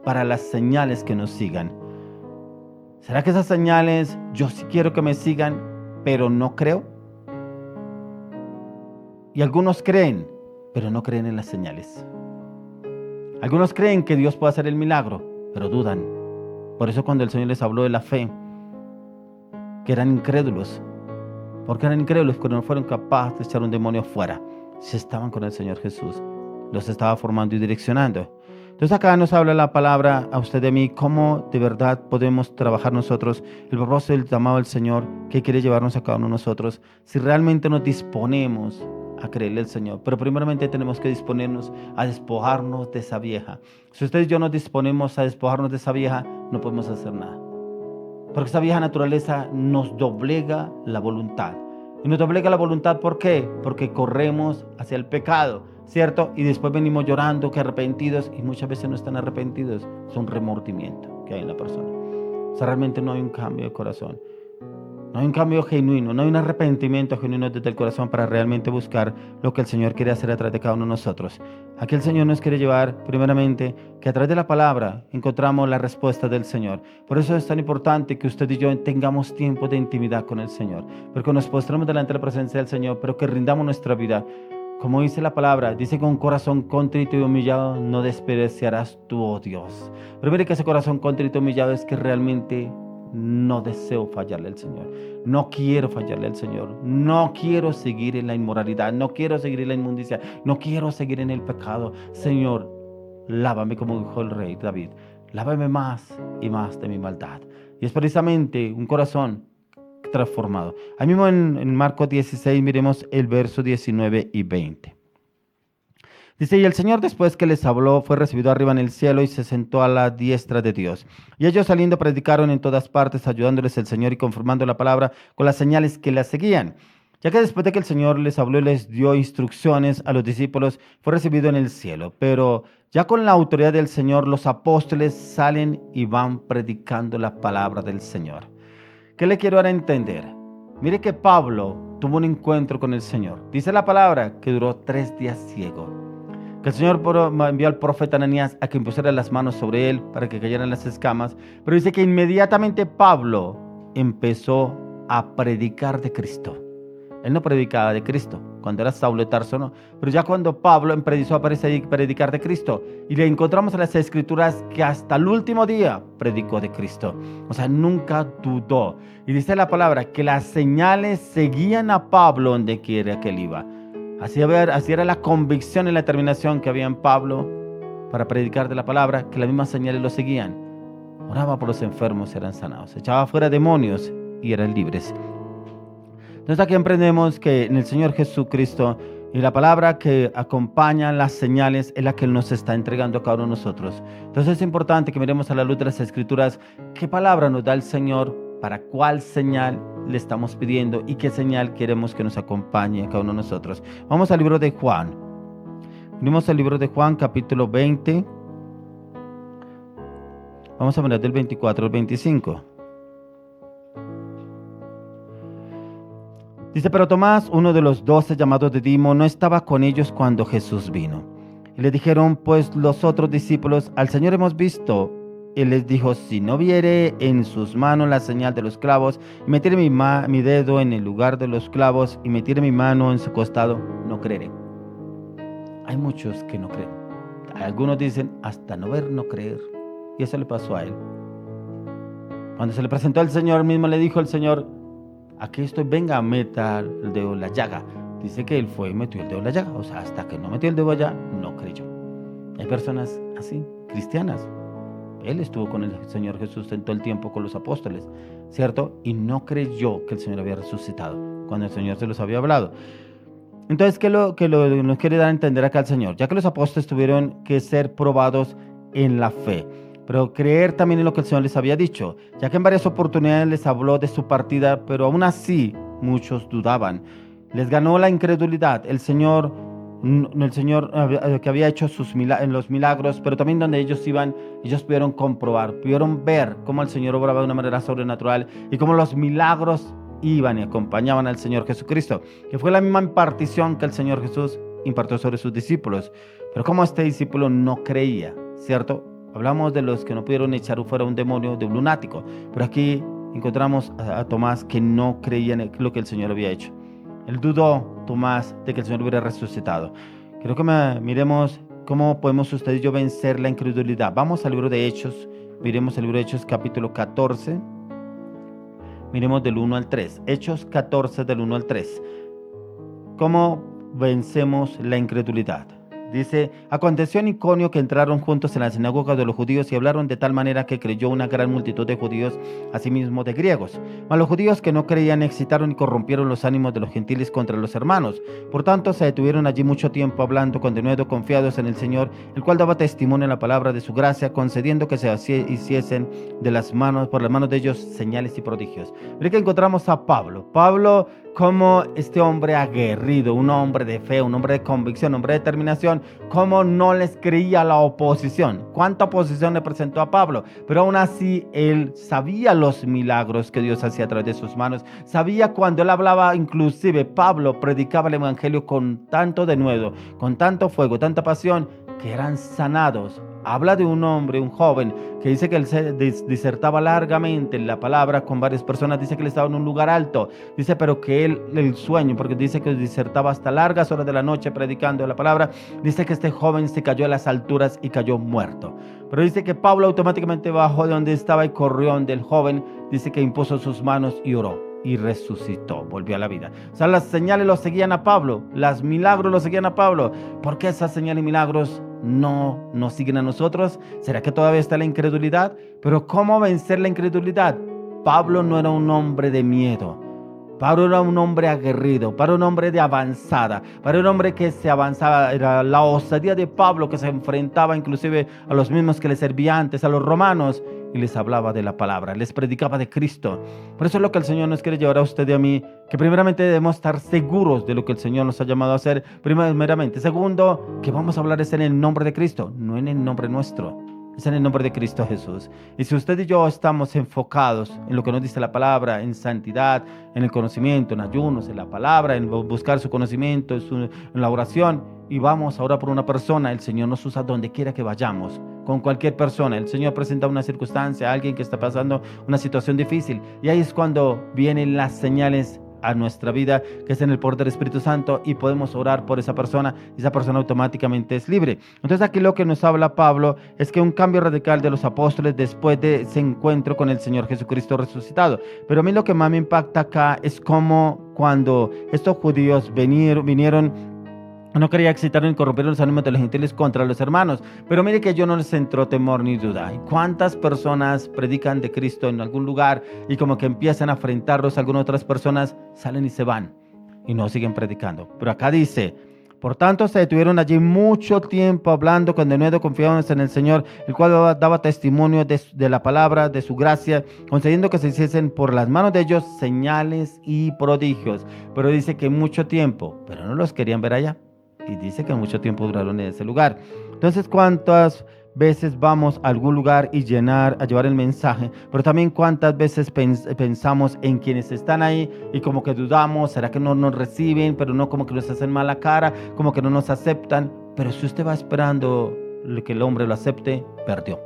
para las señales que nos sigan? ¿Será que esas señales yo sí quiero que me sigan, pero no creo? Y algunos creen, pero no creen en las señales. Algunos creen que Dios puede hacer el milagro, pero dudan. Por eso cuando el Señor les habló de la fe, que eran incrédulos. ¿Por qué eran incrédulos? Porque no fueron capaces de echar un demonio fuera. Si estaban con el Señor Jesús, los estaba formando y direccionando. Entonces acá nos habla la palabra a usted y a mí, cómo de verdad podemos trabajar nosotros, el propósito del llamado del Señor, que quiere llevarnos a cada uno de nosotros, si realmente nos disponemos a creerle al Señor. Pero primeramente tenemos que disponernos a despojarnos de esa vieja. Si usted y yo nos disponemos a despojarnos de esa vieja, no podemos hacer nada. Porque esa vieja naturaleza nos doblega la voluntad. Y nos doblega la voluntad, ¿por qué? Porque corremos hacia el pecado, ¿cierto? Y después venimos llorando, que arrepentidos, y muchas veces no están arrepentidos, es un remordimiento que hay en la persona. O sea, realmente no hay un cambio de corazón. No hay un cambio genuino, no hay un arrepentimiento genuino desde el corazón para realmente buscar lo que el Señor quiere hacer a través de cada uno de nosotros. Aquí el Señor nos quiere llevar, primeramente, que a través de la palabra encontramos la respuesta del Señor. Por eso es tan importante que usted y yo tengamos tiempo de intimidad con el Señor, porque nos postremos delante de la presencia del Señor, pero que rindamos nuestra vida. Como dice la palabra, dice: con un corazón contrito y humillado no despreciarás tú, oh Dios. Pero mire que ese corazón contrito y humillado es que realmente no deseo fallarle al Señor. No quiero fallarle al Señor. No quiero seguir en la inmoralidad. No quiero seguir en la inmundicia. No quiero seguir en el pecado. Señor, lávame, como dijo el rey David. Lávame más y más de mi maldad. Y es precisamente un corazón transformado. Ahí mismo en Marcos 16 miremos el verso 19 y 20. Dice: y el Señor, después que les habló, fue recibido arriba en el cielo y se sentó a la diestra de Dios. Y ellos saliendo predicaron en todas partes, ayudándoles el Señor y confirmando la palabra con las señales que la seguían. Ya que después de que el Señor les habló y les dio instrucciones a los discípulos, fue recibido en el cielo. Pero ya con la autoridad del Señor, los apóstoles salen y van predicando la palabra del Señor. ¿Qué le quiero dar a entender? Mire que Pablo tuvo un encuentro con el Señor. Dice la palabra que duró 3 días ciego. Que el Señor envió al profeta Ananías a que impusiera las manos sobre él para que cayeran las escamas. Pero dice que inmediatamente Pablo empezó a predicar de Cristo. Él no predicaba de Cristo cuando era Saulo de Tarso, no. Pero ya cuando Pablo empezó a predicar de Cristo, y le encontramos en las Escrituras que hasta el último día predicó de Cristo. O sea, nunca dudó. Y dice la palabra que las señales seguían a Pablo donde quiera que él iba. Así era la convicción y la determinación que había en Pablo para predicar de la palabra, que las mismas señales lo seguían. Oraba por los enfermos y eran sanados. Echaba fuera demonios y eran libres. Entonces aquí aprendemos que en el Señor Jesucristo y la palabra que acompaña las señales es la que Él nos está entregando a cada uno de nosotros. Entonces es importante que miremos a la luz de las Escrituras qué palabra nos da el Señor, para cuál señal le estamos pidiendo y qué señal queremos que nos acompañe a cada uno de nosotros. Vamos al libro de Juan. Venimos al libro de Juan, capítulo 20. Vamos a mirar del 24 al 25. Dice: pero Tomás, uno de los 12 llamados Didimo, no estaba con ellos cuando Jesús vino. Y le dijeron pues los otros discípulos: al Señor hemos visto. Él les dijo: si no viere en sus manos la señal de los clavos, y metiere mi dedo en el lugar de los clavos, y metiere mi mano en su costado, no creeré. Hay muchos que no creen. Algunos dicen: hasta no ver, no creer. Y eso le pasó a él. Cuando se le presentó al Señor, mismo le dijo el Señor: aquí estoy, venga, meta el dedo en la llaga. Dice que él fue y metió el dedo en la llaga. O sea, hasta que no metió el dedo allá, no creyó. Hay personas así, cristianas. Él estuvo con el Señor Jesús en todo el tiempo con los apóstoles, ¿cierto? Y no creyó que el Señor había resucitado cuando el Señor se los había hablado. Entonces, ¿qué nos quiere dar a entender acá el Señor? Ya que los apóstoles tuvieron que ser probados en la fe, pero creer también en lo que el Señor les había dicho, ya que en varias oportunidades les habló de su partida, pero aún así muchos dudaban. Les ganó la incredulidad. El Señor que había hecho los milagros, pero también donde ellos iban, ellos pudieron comprobar, pudieron ver cómo el Señor obraba de una manera sobrenatural y cómo los milagros iban y acompañaban al Señor Jesucristo, que fue la misma impartición que el Señor Jesús impartió sobre sus discípulos. Pero como este discípulo no creía, ¿cierto? Hablamos de los que no pudieron echar fuera un demonio, de un lunático, pero aquí encontramos a Tomás que no creía en lo que el Señor había hecho. Él dudó, Tomás, de que el Señor hubiera resucitado. Quiero que miremos cómo podemos usted y yo vencer la incredulidad. Vamos al libro de Hechos. Miremos el libro de Hechos, capítulo 14. Miremos del 1 al 3. Hechos 14, del 1 al 3. ¿Cómo vencemos la incredulidad? Dice: aconteció en Iconio que entraron juntos en la sinagoga de los judíos y hablaron de tal manera que creyó una gran multitud de judíos, asimismo de griegos. Mas los judíos que no creían excitaron y corrompieron los ánimos de los gentiles contra los hermanos. Por tanto se detuvieron allí mucho tiempo hablando con denuedo, confiados en el Señor, el cual daba testimonio en la palabra de su gracia, concediendo que se hiciesen por las manos de ellos señales y prodigios. Mire que encontramos a Pablo. Pablo cómo este hombre aguerrido, un hombre de fe, un hombre de convicción, un hombre de determinación, cómo no les creía la oposición. Cuánta oposición le presentó a Pablo, pero aún así él sabía los milagros que Dios hacía a través de sus manos. Sabía cuando él hablaba, inclusive Pablo predicaba el evangelio con tanto denuedo, con tanto fuego, tanta pasión, que eran sanados. Habla de un hombre, un joven, que dice que él se disertaba largamente la palabra con varias personas. Dice que él estaba en un lugar alto. Dice, pero que él, el sueño, porque dice que disertaba hasta largas horas de la noche predicando la palabra. Dice que este joven se cayó a las alturas y cayó muerto. Pero dice que Pablo automáticamente bajó de donde estaba y corrió donde el joven. Dice que impuso sus manos y oró. Y resucitó, volvió a la vida. O sea, las señales lo seguían a Pablo, los milagros lo seguían a Pablo. ¿Por qué esas señales y milagros no nos siguen a nosotros? ¿Será que todavía está la incredulidad? Pero ¿cómo vencer la incredulidad? Pablo no era un hombre de miedo. Pablo era un hombre aguerrido, Pablo era un hombre de avanzada, Pablo era un hombre que se avanzaba. Era la osadía de Pablo que se enfrentaba inclusive a los mismos que le servían antes, a los romanos, y les hablaba de la palabra, les predicaba de Cristo. Por eso es lo que el Señor nos quiere llevar a usted y a mí, que primeramente debemos estar seguros de lo que el Señor nos ha llamado a hacer, primeramente. Segundo, que vamos a hablar es en el nombre de Cristo, no en el nombre nuestro. Es en el nombre de Cristo Jesús. Y si usted y yo estamos enfocados en lo que nos dice la palabra, en santidad, en el conocimiento, en ayunos, en la palabra, en buscar su conocimiento, en la oración, y vamos a orar por una persona, el Señor nos usa donde quiera que vayamos, con cualquier persona. El Señor presenta una circunstancia, alguien que está pasando una situación difícil, y ahí es cuando vienen las señales a nuestra vida, que es en el poder del Espíritu Santo, y podemos orar por esa persona, y esa persona automáticamente es libre. Entonces aquí lo que nos habla Pablo es que un cambio radical de los apóstoles después de ese encuentro con el Señor Jesucristo resucitado. Pero a mí lo que más me impacta acá es cómo cuando estos judíos vinieron, no quería excitar ni corromper los ánimos de los gentiles contra los hermanos. Pero mire que yo no les entró temor ni duda. ¿Y cuántas personas predican de Cristo en algún lugar y como que empiezan a enfrentarlos a algunas otras personas, salen y se van y no siguen predicando? Pero acá dice, por tanto se detuvieron allí mucho tiempo hablando con denuedo confiados en el Señor, el cual daba testimonio de la palabra, de su gracia, concediendo que se hiciesen por las manos de ellos señales y prodigios. Pero dice que mucho tiempo, pero no los querían ver allá. Y dice que mucho tiempo duraron en ese lugar. Entonces, ¿cuántas veces vamos a algún lugar y a llevar el mensaje? Pero también cuántas veces pensamos en quienes están ahí y como que dudamos, ¿será que no nos reciben? Pero no, como que nos hacen mala cara, como que no nos aceptan. Pero si usted va esperando que el hombre lo acepte, perdió.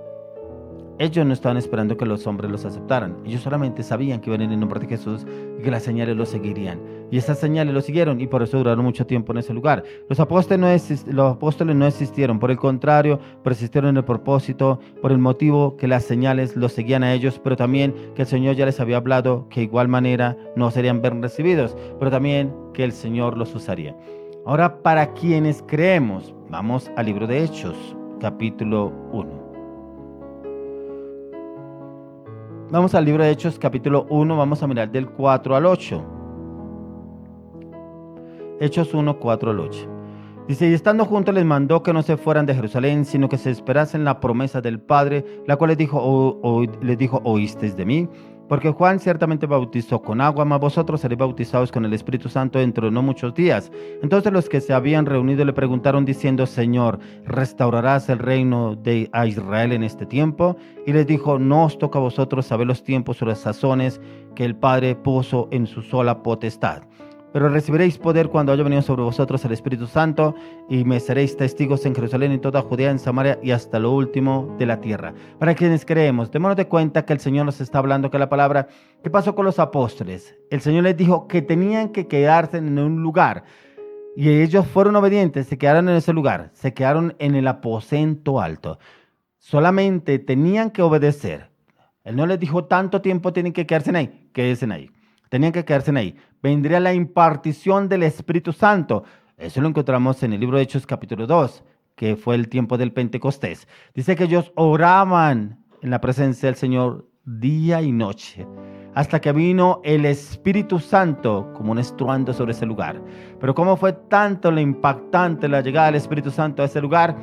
Ellos no estaban esperando que los hombres los aceptaran. Ellos solamente sabían que iban en el nombre de Jesús y que las señales los seguirían. Y esas señales los siguieron y por eso duraron mucho tiempo en ese lugar. Los apóstoles no existieron. Por el contrario, persistieron en el propósito, por el motivo que las señales los seguían a ellos, pero también que el Señor ya les había hablado que de igual manera no serían bien recibidos, pero también que el Señor los usaría. Ahora, para quienes creemos, vamos al libro de Hechos, capítulo 1. Vamos al libro de Hechos, capítulo 1, vamos a mirar del 4 al 8. Hechos 1, 4 al 8. Dice, y estando juntos les mandó que no se fueran de Jerusalén, sino que se esperasen la promesa del Padre, la cual les dijo, ¿oísteis de mí? Porque Juan ciertamente bautizó con agua, mas vosotros seréis bautizados con el Espíritu Santo dentro de no muchos días. Entonces los que se habían reunido le preguntaron diciendo, Señor, ¿restaurarás el reino a Israel en este tiempo? Y les dijo, no os toca a vosotros saber los tiempos o las sazones que el Padre puso en su sola potestad. Pero recibiréis poder cuando haya venido sobre vosotros el Espíritu Santo, y me seréis testigos en Jerusalén, en toda Judea, en Samaria y hasta lo último de la tierra. Para quienes creemos, démonos de cuenta que el Señor nos está hablando que la palabra. ¿Qué pasó con los apóstoles? El Señor les dijo que tenían que quedarse en un lugar, y ellos fueron obedientes, se quedaron en ese lugar, se quedaron en el aposento alto. Solamente tenían que obedecer. Él no les dijo tanto tiempo tienen que quedarse ahí, quédense ahí. Tenían que quedarse ahí. Vendría la impartición del Espíritu Santo. Eso lo encontramos en el libro de Hechos capítulo 2, que fue el tiempo del Pentecostés. Dice que ellos oraban en la presencia del Señor día y noche, hasta que vino el Espíritu Santo como un estruendo sobre ese lugar. Pero cómo fue tanto lo impactante la llegada del Espíritu Santo a ese lugar,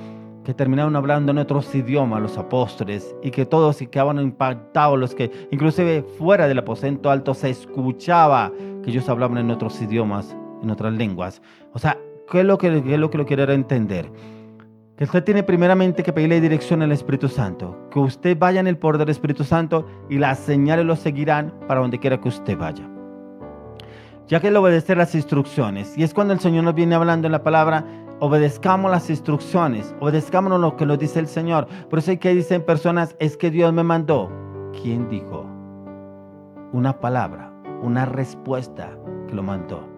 que terminaron hablando en otros idiomas los apóstoles y que todos quedaban impactados, los que inclusive fuera del aposento alto se escuchaba que ellos hablaban en otros idiomas, en otras lenguas. O sea, ¿qué es lo que lo quiero entender? Que usted tiene primeramente que pedirle dirección al Espíritu Santo, que usted vaya en el poder del Espíritu Santo y las señales lo seguirán para donde quiera que usted vaya. Ya que él obedece las instrucciones, y es cuando el Señor nos viene hablando en la palabra, obedezcamos las instrucciones, obedezcamos lo que nos dice el Señor. Por eso hay que dicen personas, es que Dios me mandó. ¿Quién dijo? Una palabra, una respuesta que lo mandó,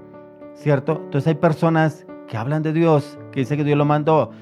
¿cierto? Entonces hay personas que hablan de Dios, que dicen que Dios lo mandó,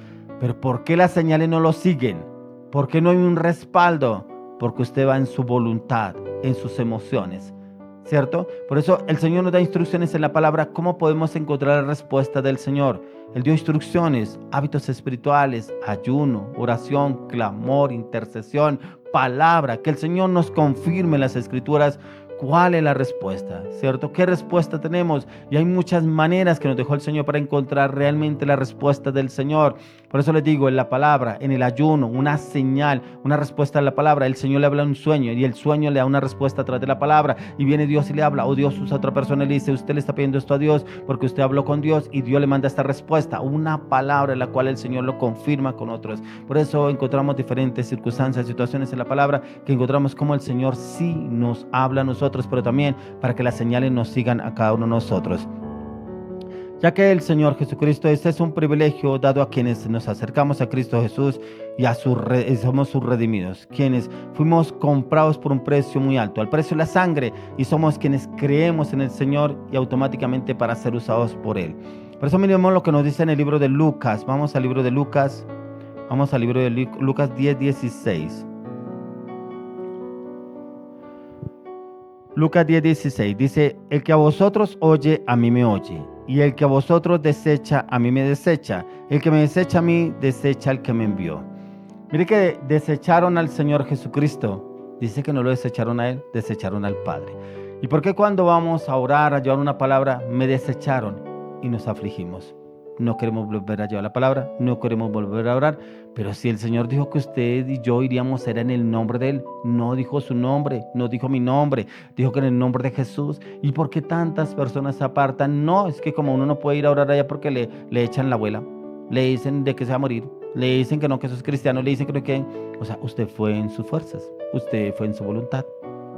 pero ¿por qué las señales no lo siguen? ¿Por qué no hay un respaldo? Porque usted va en su voluntad, en sus emociones, ¿cierto? Por eso el Señor nos da instrucciones en la palabra. ¿Cómo podemos encontrar la respuesta del Señor? Él dio instrucciones, hábitos espirituales, ayuno, oración, clamor, intercesión, palabra. Que el Señor nos confirme en las Escrituras cuál es la respuesta, ¿cierto? ¿Qué respuesta tenemos? Y hay muchas maneras que nos dejó el Señor para encontrar realmente la respuesta del Señor. Por eso les digo, en la palabra, en el ayuno, una señal, una respuesta a la palabra. El Señor le habla un sueño y el sueño le da una respuesta a través de la palabra. Y viene Dios y le habla, o Dios usa a otra persona y le dice, usted le está pidiendo esto a Dios porque usted habló con Dios y Dios le manda esta respuesta. Una palabra en la cual el Señor lo confirma con otros. Por eso encontramos diferentes circunstancias, situaciones en la palabra que encontramos como el Señor sí nos habla a nosotros, pero también para que las señales nos sigan a cada uno de nosotros. Ya que el Señor Jesucristo, este es un privilegio dado a quienes nos acercamos a Cristo Jesús y somos sus redimidos, quienes fuimos comprados por un precio muy alto, al precio de la sangre, y somos quienes creemos en el Señor y automáticamente para ser usados por Él. Por eso miremos lo que nos dice en el libro de Lucas. Vamos al libro de Lucas, Lucas 10:16. Lucas 10:16 dice, el que a vosotros oye, a mí me oye, y el que a vosotros desecha, a mí me desecha, el que me desecha a mí, desecha al que me envió. Mire que desecharon al Señor Jesucristo, dice que no lo desecharon a Él, desecharon al Padre. ¿Y por qué cuando vamos a orar, a llevar una palabra, me desecharon y nos afligimos? No queremos volver a llevar la palabra, no queremos volver a orar, pero si el Señor dijo que usted y yo iríamos, era en el nombre de Él, no dijo su nombre, no dijo mi nombre, dijo que en el nombre de Jesús. ¿Y por qué tantas personas se apartan? No, es que como uno no puede ir a orar allá porque le echan la abuela, le dicen de que se va a morir, le dicen que no, que eso es cristiano, le dicen que no, que... O sea, usted fue en sus fuerzas, usted fue en su voluntad.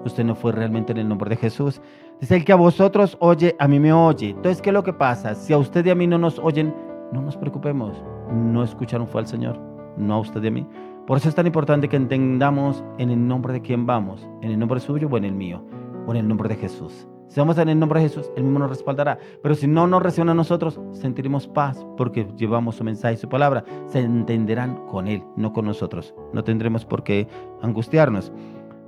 Usted no fue realmente en el nombre de Jesús. Dice, el que a vosotros oye, a mí me oye. Entonces, ¿qué es lo que pasa? Si a usted y a mí no nos oyen, no nos preocupemos. No escucharon fue al Señor, no a usted y a mí. Por eso es tan importante que entendamos en el nombre de quién vamos. En el nombre suyo o en el mío. O en el nombre de Jesús. Si vamos en el nombre de Jesús, Él mismo nos respaldará. Pero si no nos reciben a nosotros, sentiremos paz porque llevamos su mensaje y su palabra. Se entenderán con Él, no con nosotros. No tendremos por qué angustiarnos.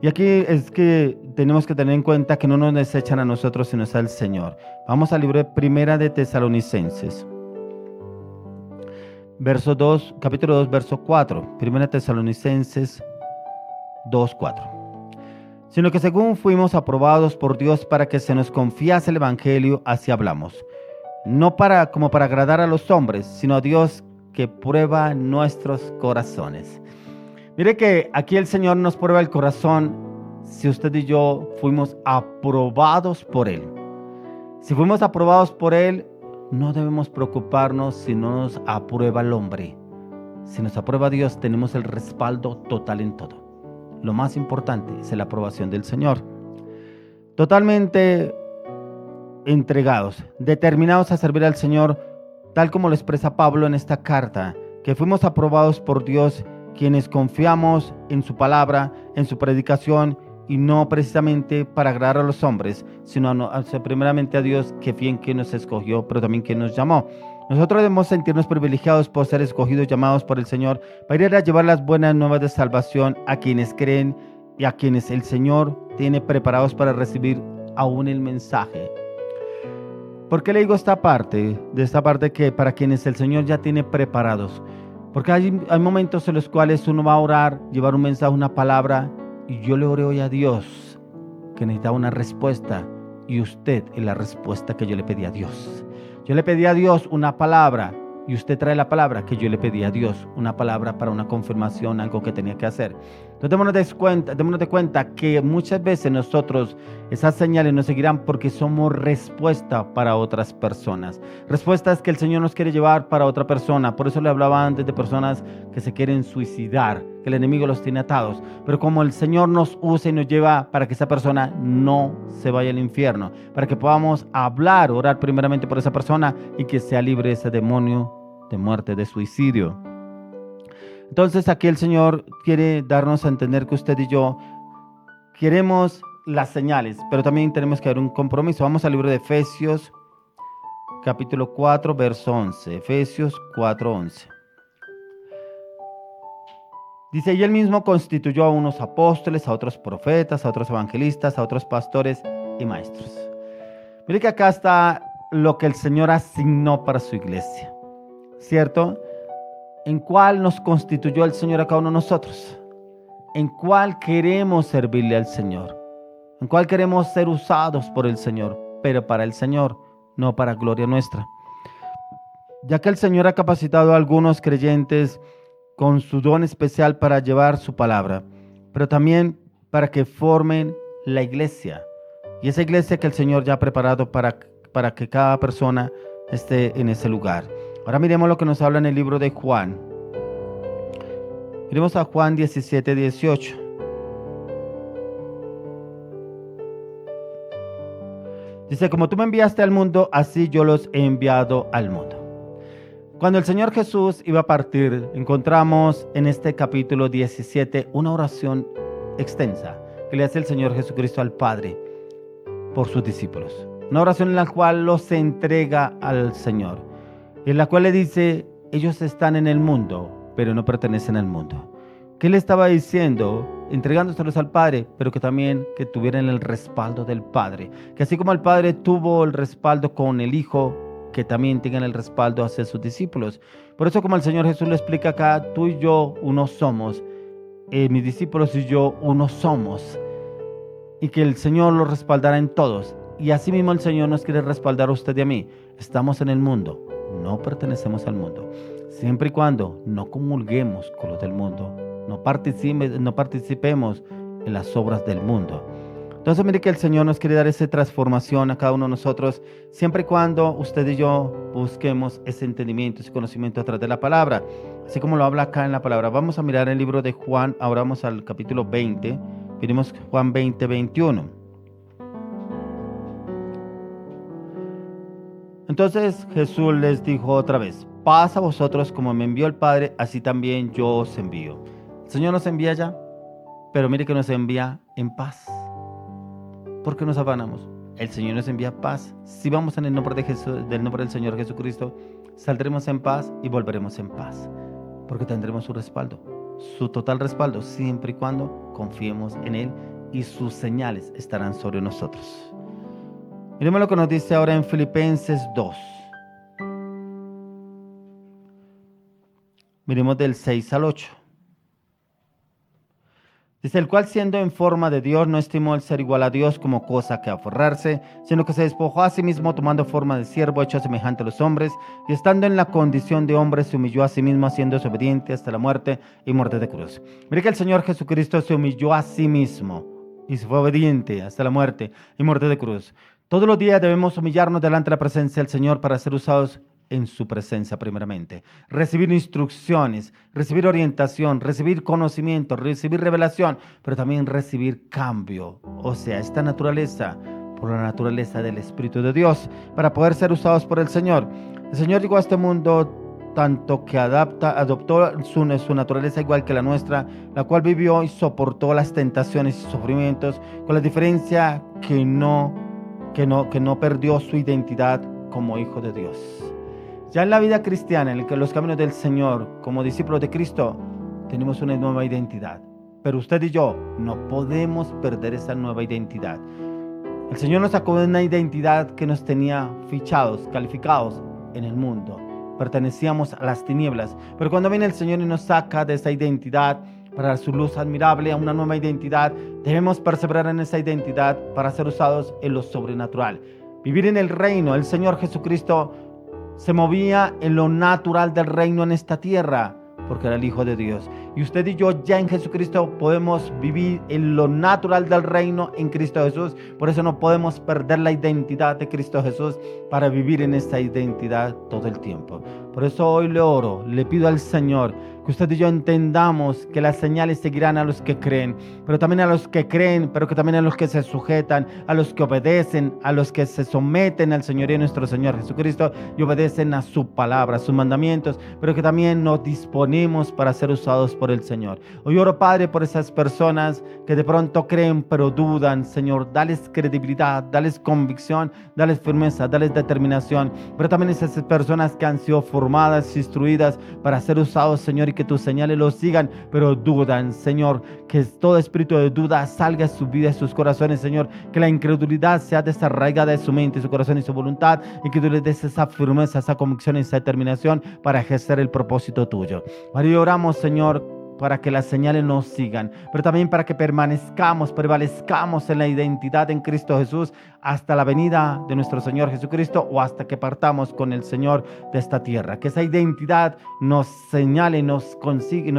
Y aquí es que tenemos que tener en cuenta que no nos desechan a nosotros, sino es al Señor. Vamos al libro de Primera de Tesalonicenses. Capítulo 2, verso 4. Primera de Tesalonicenses 2:4. Sino que según fuimos aprobados por Dios para que se nos confiase el Evangelio, así hablamos. No como para agradar a los hombres, sino a Dios que prueba nuestros corazones. Mire que aquí el Señor nos prueba el corazón si usted y yo fuimos aprobados por Él. Si fuimos aprobados por Él, no debemos preocuparnos si no nos aprueba el hombre. Si nos aprueba Dios, tenemos el respaldo total en todo. Lo más importante es la aprobación del Señor. Totalmente entregados, determinados a servir al Señor, tal como lo expresa Pablo en esta carta, que fuimos aprobados por Dios, quienes confiamos en su palabra, en su predicación, y no precisamente para agradar a los hombres, sino primeramente a Dios, que fue quien nos escogió, pero también quien nos llamó. Nosotros debemos sentirnos privilegiados por ser escogidos, llamados por el Señor, para ir a llevar las buenas nuevas de salvación a quienes creen y a quienes el Señor tiene preparados para recibir aún el mensaje. ¿Por qué le digo esta parte? De esta parte que para quienes el Señor ya tiene preparados. Porque hay momentos en los cuales uno va a orar, llevar un mensaje, una palabra, y yo le oré hoy a Dios que necesitaba una respuesta, y usted es la respuesta que yo le pedí a Dios. Yo le pedí a Dios una palabra, y usted trae la palabra que yo le pedí a Dios, una palabra para una confirmación, algo que tenía que hacer. Entonces démonos de cuenta que muchas veces nosotros esas señales nos seguirán porque somos respuesta para otras personas. Respuestas que el Señor nos quiere llevar para otra persona. Por eso le hablaba antes de personas que se quieren suicidar, que el enemigo los tiene atados. Pero como el Señor nos usa y nos lleva para que esa persona no se vaya al infierno, para que podamos hablar, orar primeramente por esa persona y que sea libre de ese demonio de muerte, de suicidio. Entonces aquí el Señor quiere darnos a entender que usted y yo queremos las señales, pero también tenemos que haber un compromiso. Vamos al libro de Efesios, capítulo 4, verso 11. Efesios 4, 11. Dice, y él mismo constituyó a unos apóstoles, a otros profetas, a otros evangelistas, a otros pastores y maestros. Mire que acá está lo que el Señor asignó para su iglesia, ¿cierto? ¿En cuál nos constituyó el Señor a cada uno de nosotros? ¿En cuál queremos servirle al Señor? ¿En cuál queremos ser usados por el Señor? Pero para el Señor, no para gloria nuestra. Ya que el Señor ha capacitado a algunos creyentes con su don especial para llevar su palabra, pero también para que formen la iglesia. Y esa iglesia que el Señor ya ha preparado para que cada persona esté en ese lugar. Ahora miremos lo que nos habla en el libro de Juan. Miremos a Juan 17, 18. Dice, como tú me enviaste al mundo, así yo los he enviado al mundo. Cuando el Señor Jesús iba a partir, encontramos en este capítulo 17 una oración extensa que le hace el Señor Jesucristo al Padre por sus discípulos. Una oración en la cual los entrega al Señor, en la cual le dice, ellos están en el mundo, pero no pertenecen al mundo. ¿Qué le estaba diciendo? Entregándoselos al Padre, pero que también que tuvieran el respaldo del Padre. Que así como el Padre tuvo el respaldo con el Hijo, que también tengan el respaldo hacia sus discípulos. Por eso, como el Señor Jesús lo explica acá, tú y yo uno somos, mis discípulos y yo uno somos, y que el Señor los respaldará en todos. Y así mismo el Señor nos quiere respaldar a usted y a mí. Estamos en el mundo, no pertenecemos al mundo, siempre y cuando no comulguemos con los del mundo, no participemos en las obras del mundo. Entonces mire que el Señor nos quiere dar esa transformación a cada uno de nosotros, siempre y cuando usted y yo busquemos ese entendimiento, ese conocimiento a través de la palabra, así como lo habla acá en la palabra. Vamos a mirar el libro de Juan, ahora vamos al capítulo 20, miremos Juan 20, 21. Entonces Jesús les dijo otra vez, paz a vosotros, como me envió el Padre, así también yo os envío. El Señor nos envía ya, pero mire que nos envía en paz. ¿Por qué nos afanamos? El Señor nos envía paz. Si vamos en el nombre de Jesús, del nombre del Señor Jesucristo, saldremos en paz y volveremos en paz, porque tendremos su respaldo, su total respaldo, siempre y cuando confiemos en Él, y sus señales estarán sobre nosotros. Miremos lo que nos dice ahora en Filipenses 2. Miremos del 6 al 8. Dice, el cual siendo en forma de Dios, no estimó el ser igual a Dios como cosa que aferrarse, sino que se despojó a sí mismo, tomando forma de siervo, hecho semejante a los hombres, y estando en la condición de hombre, se humilló a sí mismo, haciéndose obediente hasta la muerte y muerte de cruz. Mire que el Señor Jesucristo se humilló a sí mismo y se fue obediente hasta la muerte y muerte de cruz. Todos los días debemos humillarnos delante de la presencia del Señor para ser usados en su presencia primeramente. Recibir instrucciones, recibir orientación, recibir conocimiento, recibir revelación, pero también recibir cambio. O sea, esta naturaleza por la naturaleza del Espíritu de Dios para poder ser usados por el Señor. El Señor llegó a este mundo tanto que adoptó su naturaleza igual que la nuestra, la cual vivió y soportó las tentaciones y sufrimientos, con la diferencia que no perdió su identidad como hijo de Dios. Ya en la vida cristiana, en los caminos del Señor, como discípulos de Cristo, tenemos una nueva identidad. Pero usted y yo no podemos perder esa nueva identidad. El Señor nos sacó de una identidad que nos tenía fichados, calificados en el mundo. Pertenecíamos a las tinieblas. Pero cuando viene el Señor y nos saca de esa identidad para dar su luz admirable a una nueva identidad, debemos perseverar en esa identidad para ser usados en lo sobrenatural. Vivir en el reino. El Señor Jesucristo se movía en lo natural del reino en esta tierra, porque era el Hijo de Dios. Y usted y yo ya en Jesucristo podemos vivir en lo natural del reino en Cristo Jesús. Por eso no podemos perder la identidad de Cristo Jesús para vivir en esta identidad todo el tiempo. Por eso hoy le oro, le pido al Señor que usted y yo entendamos que las señales seguirán a los que creen, pero también a los que creen, pero que también a los que se sujetan, a los que obedecen, a los que se someten al señorío de nuestro Señor Jesucristo y obedecen a su palabra, a sus mandamientos, pero que también nos disponemos para ser usados por el Señor. Hoy oro, Padre, por esas personas que de pronto creen pero dudan. Señor, dales credibilidad, dales convicción, dales firmeza, dales determinación, pero también esas personas que han sido formadas, instruidas para ser usados, Señor, y que tus señales los sigan, pero dudan, Señor, que todo espíritu de duda salga de su vida, de sus corazones, Señor, que la incredulidad sea desarraigada de su mente, su corazón y su voluntad, y que tú les des esa firmeza, esa convicción y esa determinación para ejercer el propósito tuyo. María, oramos, Señor, para que las señales nos sigan, pero también para que prevalezcamos en la identidad en Cristo Jesús hasta la venida de nuestro Señor Jesucristo o hasta que partamos con el Señor de esta tierra. Que esa identidad nos señale, nos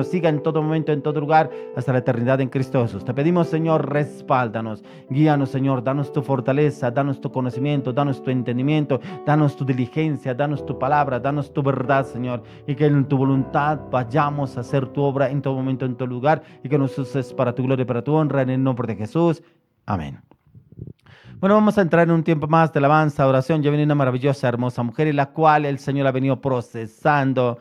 siga en todo momento, en todo lugar, hasta la eternidad en Cristo Jesús. Te pedimos, Señor, respáldanos, guíanos, Señor, danos tu fortaleza, danos tu conocimiento, danos tu entendimiento, danos tu diligencia, danos tu palabra, danos tu verdad, Señor, y que en tu voluntad vayamos a hacer tu obra en todo momento, en todo lugar, y que nos uses para tu gloria y para tu honra, en el nombre de Jesús. Amén. Bueno, vamos a entrar en un tiempo más de alabanza, oración. Ya viene una maravillosa, hermosa mujer, y la cual el Señor ha venido procesando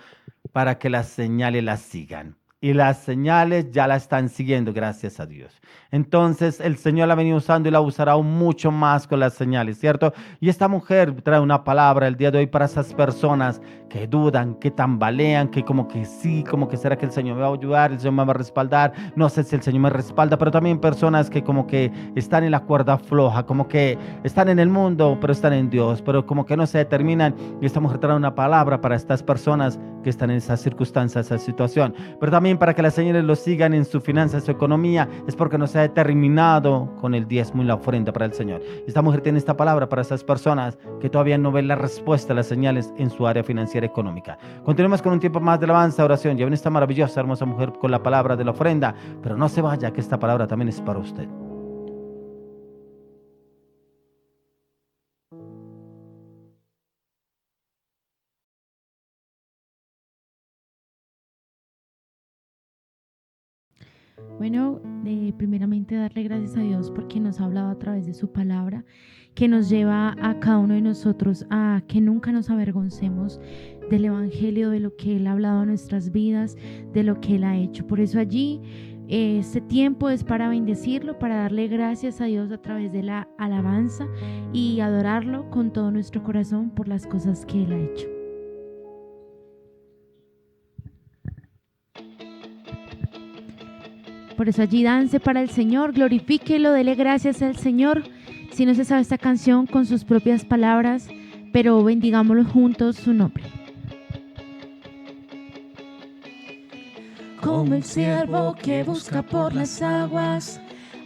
para que las señales las sigan. Y las señales ya la están siguiendo, gracias a Dios. Entonces el Señor la ha venido usando y la usará aún mucho más con las señales, ¿cierto? Y esta mujer trae una palabra el día de hoy para esas personas que dudan, que tambalean, que como que sí, como que será que el Señor me va a ayudar, el Señor me va a respaldar, no sé si el Señor me respalda, pero también personas que como que están en la cuerda floja, como que están en el mundo, pero están en Dios, pero como que no se determinan. Y esta mujer trae una palabra para estas personas que están en esa circunstancia, esa situación, pero también para que las señales los sigan en su finanza, en su economía, es porque no se ha determinado con el diezmo y la ofrenda para el Señor. Esta mujer tiene esta palabra para esas personas que todavía no ven la respuesta a las señales en su área financiera económica. Continuemos con un tiempo más de alabanza, oración. Ya ven esta maravillosa, hermosa mujer con la palabra de la ofrenda, pero no se vaya, que esta palabra también es para usted. Bueno, primeramente darle gracias a Dios porque nos ha hablado a través de su palabra, que nos lleva a cada uno de nosotros a que nunca nos avergoncemos del Evangelio, de lo que Él ha hablado a nuestras vidas, de lo que Él ha hecho. Por eso allí este tiempo es para bendecirlo, para darle gracias a Dios a través de la alabanza y adorarlo con todo nuestro corazón por las cosas que Él ha hecho. Por eso allí dance para el Señor, glorifíquelo, dele gracias al Señor. Si no se sabe esta canción con sus propias palabras, pero bendigámoslo juntos su nombre. Como el siervo que busca por las aguas,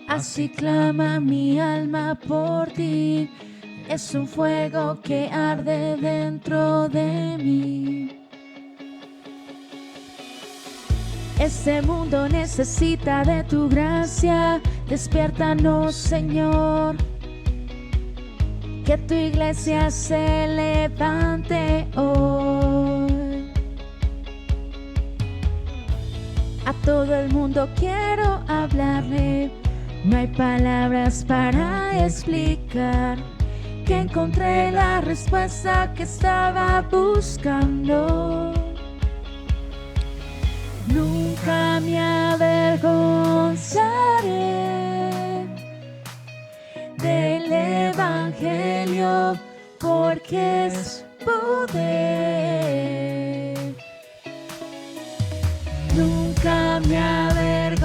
así clama mi alma por ti. Es un fuego que arde dentro de mí. Este mundo necesita de tu gracia, despiértanos, Señor. Que tu iglesia se levante hoy. A todo el mundo quiero hablarle, no hay palabras para explicar que encontré la respuesta que estaba buscando. Nunca me avergonzaré del Evangelio, porque es poder. Nunca me avergonzaré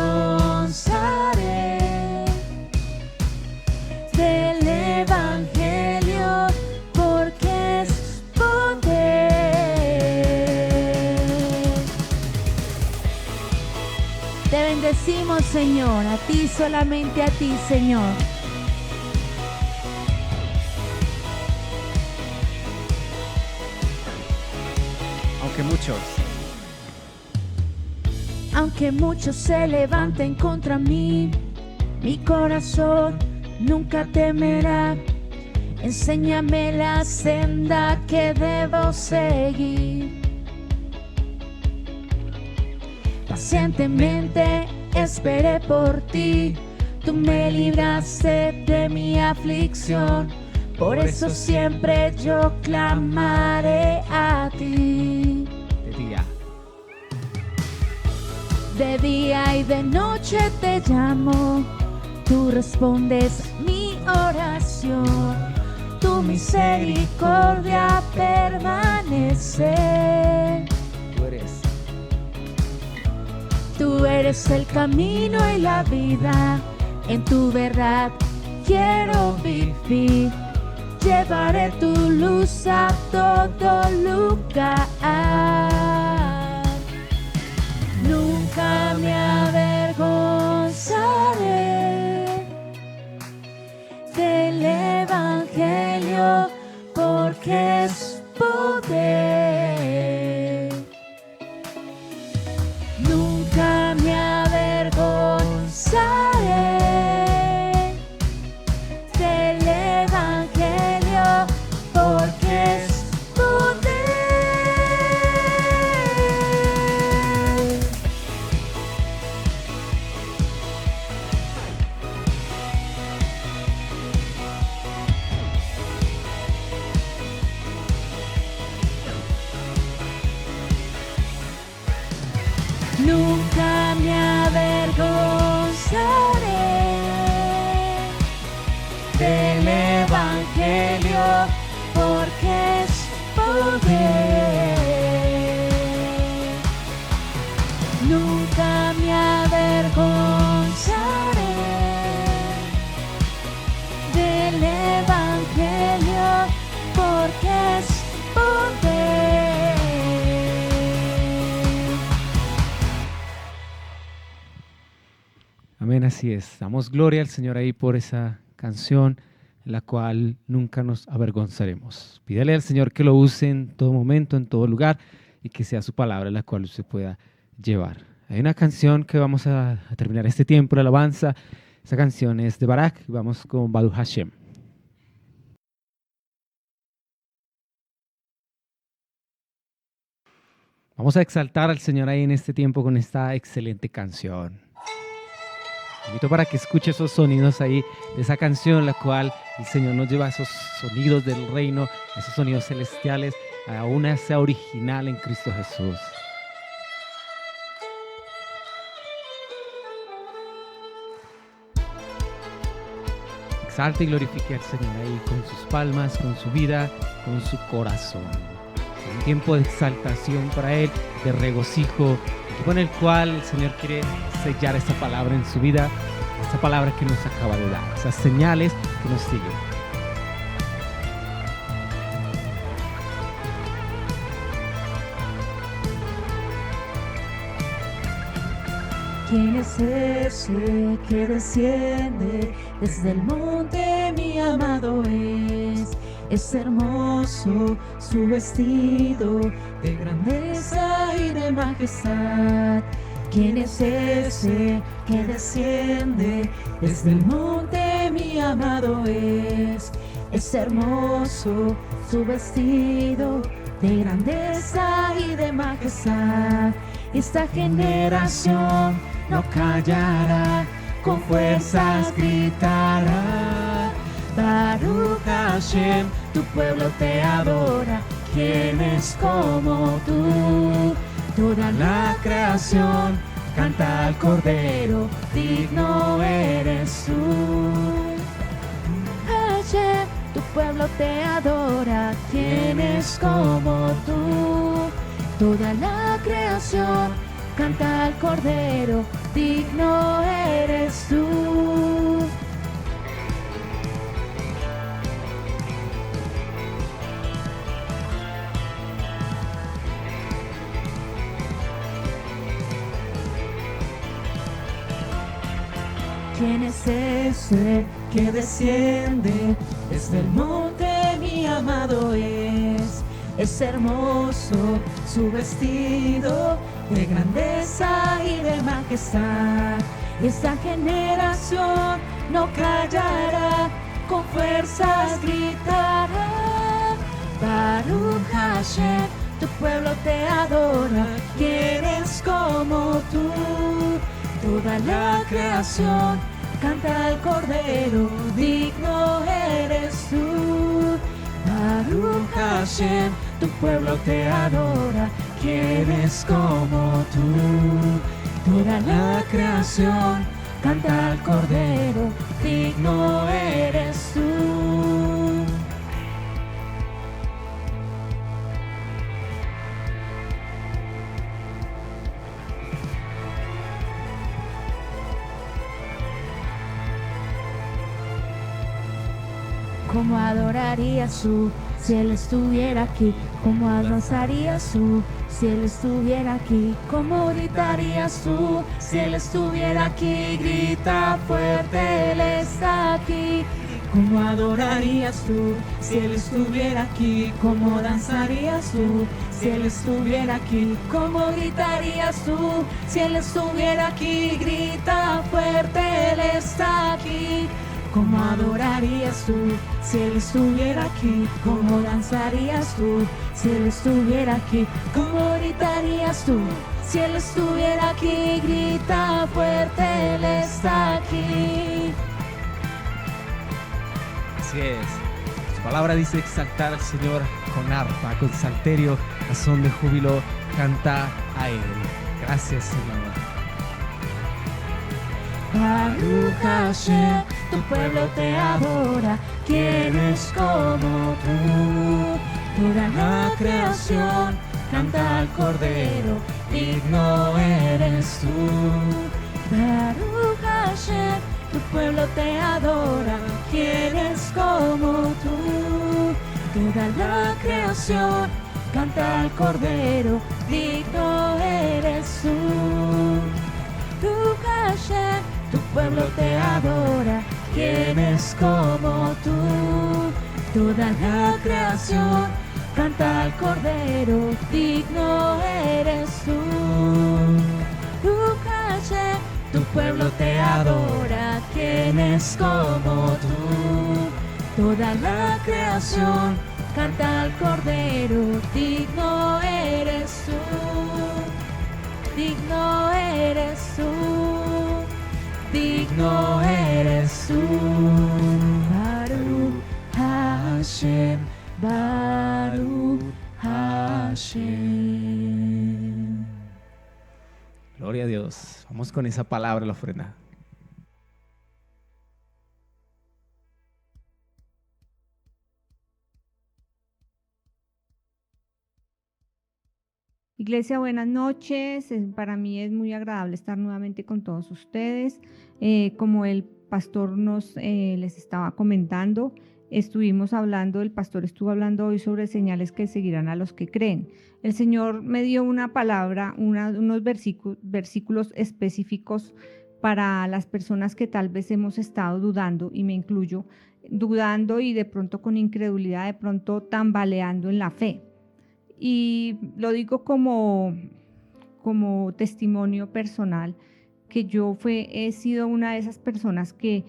del Evangelio, porque es poder. Te bendecimos, Señor, a ti, solamente a ti, Señor. Aunque muchos se levanten contra mí, mi corazón nunca temerá. Enséñame la senda que debo seguir. Pacientemente esperé por ti, tú me libraste de mi aflicción. Por eso siempre yo clamaré a ti. De día y de noche te llamo, tú respondes mi oración, tu misericordia permanece. Tú eres el camino y la vida, en tu verdad quiero vivir. Llevaré tu luz a todo lugar. Nunca me avergonzaré del Evangelio, porque es poder. Nunca me avergonzaré del Evangelio, porque es poder. Nunca me avergonzaré del Evangelio, porque es poder. Nunca me avergonzaré del Evangelio, porque es poder. Amén, así es. Damos gloria al Señor ahí por esa canción en la cual nunca nos avergonzaremos. Pídale al Señor que lo use en todo momento, en todo lugar, y que sea su palabra la cual usted pueda llevar. Hay una canción que vamos a terminar este tiempo de alabanza. Esa canción es de Barak. Vamos con Baruch Hashem. Vamos a exaltar al Señor ahí en este tiempo con esta excelente canción. Te invito para que escuche esos sonidos ahí de esa canción, la cual el Señor nos lleva a esos sonidos del reino, esos sonidos celestiales, a una sea original en Cristo Jesús. Exalte y glorifique al Señor ahí con sus palmas, con su vida, con su corazón. Un tiempo de exaltación para Él, de regocijo, con el cual el Señor quiere sellar esta palabra en su vida, esta palabra que nos acaba de dar, esas señales que nos siguen. ¿Quién es ese que desciende desde el monte? Mi amado es hermoso su vestido de grandeza y de majestad. ¿Quién es ese que desciende desde el monte? Mi amado es hermoso su vestido de grandeza y de majestad. Esta generación no callará, con fuerzas gritará. Baruch Hashem, tu pueblo te adora. ¿Quién es como tú? Toda la creación canta al Cordero, digno eres tú. Hashem, tu pueblo te adora. ¿Quién es como tú? Toda la creación canta al Cordero, digno eres tú. ¿Quién es ese que desciende desde el monte? Mi amado es Es hermoso su vestido de grandeza y de majestad. Esta generación no callará, con fuerzas gritará. Baruch Hashem, tu pueblo te adora, ¿quién es como tú? Toda la creación canta al Cordero, digno eres tú. Baruch Hashem, tu pueblo te adora, ¿quién es como tú? Toda la creación canta al Cordero, digno eres tú. ¿Cómo adorarías tú si Él estuviera aquí? ¿Cómo avanzarías tú si Él estuviera aquí? ¿Cómo gritarías tú si Él estuviera aquí? Grita fuerte, Él está aquí. ¿Cómo adorarías tú si Él estuviera aquí? ¿Cómo danzarías tú si Él estuviera aquí? ¿Cómo gritarías tú si Él estuviera aquí? Grita fuerte, Él está aquí. ¿Cómo adorarías tú si Él estuviera aquí? ¿Cómo danzarías tú si Él estuviera aquí? ¿Cómo gritarías tú si Él estuviera aquí? Grita fuerte, Él está aquí. Así es. Su palabra dice exaltar al Señor con arpa, con salterio, a son de júbilo, canta a Él. Gracias, Señor. Baruch Hashem, tu pueblo te adora, ¿quién es como tú? Toda la creación canta al Cordero, digno eres tú. Baruch Hashem, tu pueblo te adora, ¿quién es como tú? Toda la creación canta al Cordero, digno eres tú. Baruch Hashem, tu pueblo te adora, ¿quién es como tú? Toda la creación canta al Cordero, digno eres tú. Baruch Hashem, tu pueblo te adora, ¿quién es como tú? Toda la creación canta al Cordero, digno eres tú. Digno eres tú. Digno eres tú. Baruch Hashem, Baruch Hashem. Gloria a Dios. Vamos con esa palabra, la ofrenda. Iglesia, buenas noches. Para mí es muy agradable estar nuevamente con todos ustedes. Como el pastor les estaba comentando, el pastor estuvo hablando hoy sobre señales que seguirán a los que creen. El Señor me dio una palabra, unos versículos específicos para las personas que tal vez hemos estado dudando, y me incluyo, dudando y de pronto con incredulidad, de pronto tambaleando en la fe. Y lo digo como testimonio personal, que yo he sido una de esas personas que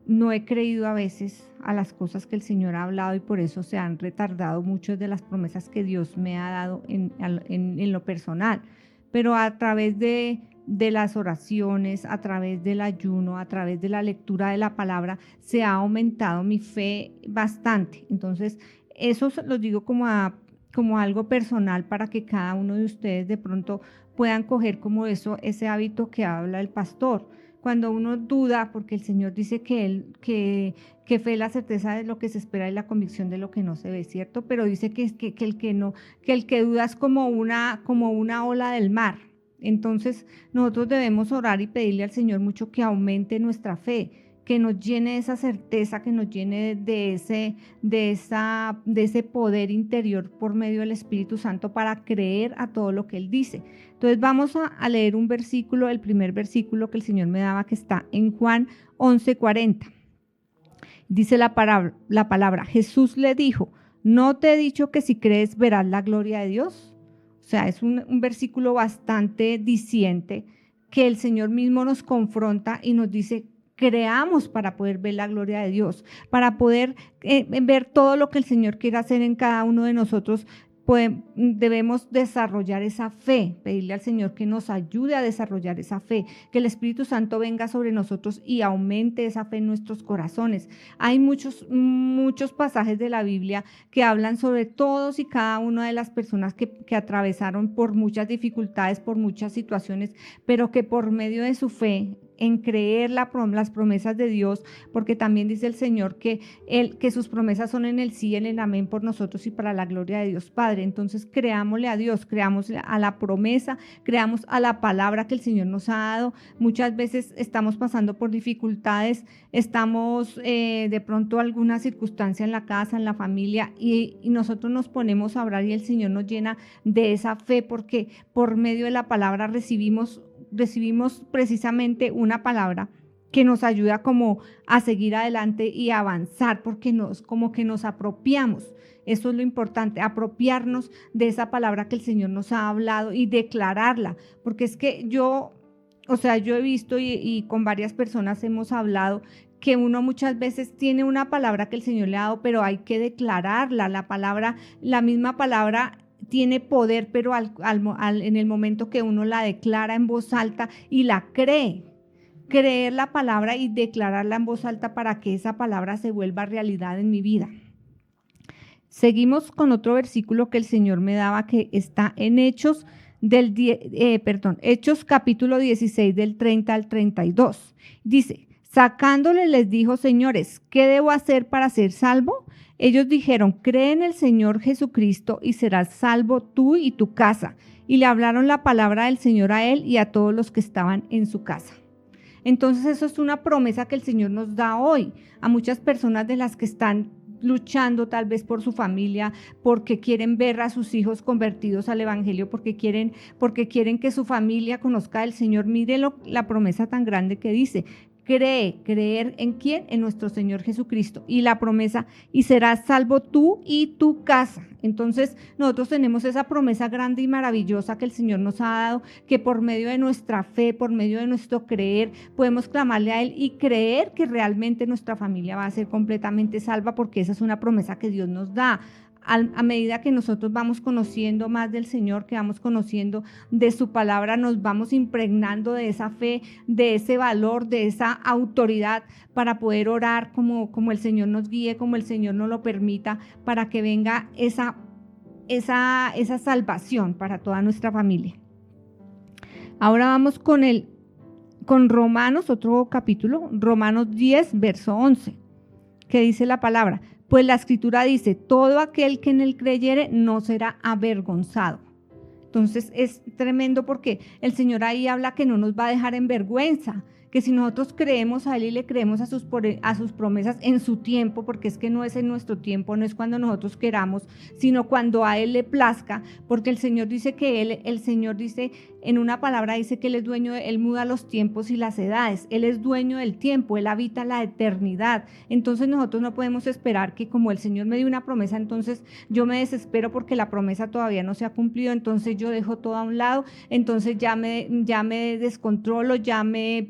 no he creído a veces a las cosas que el Señor ha hablado, y por eso se han retardado muchas de las promesas que Dios me ha dado en lo personal. Pero a través de las oraciones, a través del ayuno, a través de la lectura de la palabra, se ha aumentado mi fe bastante. Entonces, eso lo digo como algo personal, para que cada uno de ustedes de pronto puedan coger como ese hábito que habla el pastor. Cuando uno duda, porque el Señor dice que fe es la certeza de lo que se espera y la convicción de lo que no se ve, ¿cierto? Pero dice que el que duda es como una ola del mar. Entonces nosotros debemos orar y pedirle al Señor mucho que aumente nuestra fe, que nos llene de esa certeza, que nos llene de ese poder interior por medio del Espíritu Santo, para creer a todo lo que Él dice. Entonces vamos a leer un versículo, el primer versículo que el Señor me daba, que está en Juan 11:40. Dice la palabra, Jesús le dijo: ¿no te he dicho que si crees verás la gloria de Dios? O sea, es un versículo bastante diciente que el Señor mismo nos confronta y nos dice, creamos para poder ver la gloria de Dios, para poder ver todo lo que el Señor quiere hacer en cada uno de nosotros. Debemos desarrollar esa fe, pedirle al Señor que nos ayude a desarrollar esa fe, que el Espíritu Santo venga sobre nosotros y aumente esa fe en nuestros corazones. Hay muchos pasajes de la Biblia que hablan sobre todos y cada una de las personas que atravesaron por muchas dificultades, por muchas situaciones, pero que por medio de su fe en creer las promesas de Dios, porque también dice el Señor que sus promesas son en el sí, en el amén por nosotros y para la gloria de Dios Padre. Entonces creámosle a Dios, creamos a la promesa, creamos a la palabra que el Señor nos ha dado. Muchas veces estamos pasando por dificultades, estamos de pronto alguna circunstancia en la casa, en la familia, y nosotros nos ponemos a orar y el Señor nos llena de esa fe, porque por medio de la palabra recibimos precisamente una palabra que nos ayuda como a seguir adelante y a avanzar, porque como que nos apropiamos. Eso es lo importante, apropiarnos de esa palabra que el Señor nos ha hablado y declararla, porque es que yo he visto y con varias personas hemos hablado que uno muchas veces tiene una palabra que el Señor le ha dado, pero hay que declararla. La misma palabra tiene poder, pero en el momento que uno la declara en voz alta y la creer la palabra y declararla en voz alta para que esa palabra se vuelva realidad en mi vida. Seguimos con otro versículo que el Señor me daba, que está en Hechos capítulo 16 del 30 al 32. Dice, sacándole les dijo, señores, ¿qué debo hacer para ser salvo? Ellos dijeron, cree en el Señor Jesucristo y serás salvo tú y tu casa. Y le hablaron la palabra del Señor a él y a todos los que estaban en su casa. Entonces eso es una promesa que el Señor nos da hoy a muchas personas de las que están luchando tal vez por su familia, porque quieren ver a sus hijos convertidos al Evangelio, porque quieren que su familia conozca al Señor. Mire la promesa tan grande que dice, creer ¿en quién? En nuestro Señor Jesucristo. Y la promesa, y serás salvo tú y tu casa. Entonces nosotros tenemos esa promesa grande y maravillosa que el Señor nos ha dado, que por medio de nuestra fe, por medio de nuestro creer, podemos clamarle a Él y creer que realmente nuestra familia va a ser completamente salva, porque esa es una promesa que Dios nos da. A medida que nosotros vamos conociendo más del Señor, que vamos conociendo de su palabra, nos vamos impregnando de esa fe, de ese valor, de esa autoridad para poder orar como el Señor nos guíe, como el Señor nos lo permita, para que venga esa salvación para toda nuestra familia. Ahora vamos con Romanos, otro capítulo, Romanos 10, verso 11, que dice la palabra, pues la Escritura dice, todo aquel que en él creyere no será avergonzado. Entonces es tremendo, porque el Señor ahí habla que no nos va a dejar en vergüenza, que si nosotros creemos a Él y le creemos a sus promesas en su tiempo, porque es que no es en nuestro tiempo, no es cuando nosotros queramos, sino cuando a Él le plazca, porque el Señor dice el Señor dice, en una palabra dice que Él es dueño, Él muda los tiempos y las edades, Él es dueño del tiempo, Él habita la eternidad. Entonces nosotros no podemos esperar que como el Señor me dio una promesa, entonces yo me desespero porque la promesa todavía no se ha cumplido, entonces yo dejo todo a un lado, entonces ya me descontrolo, ya me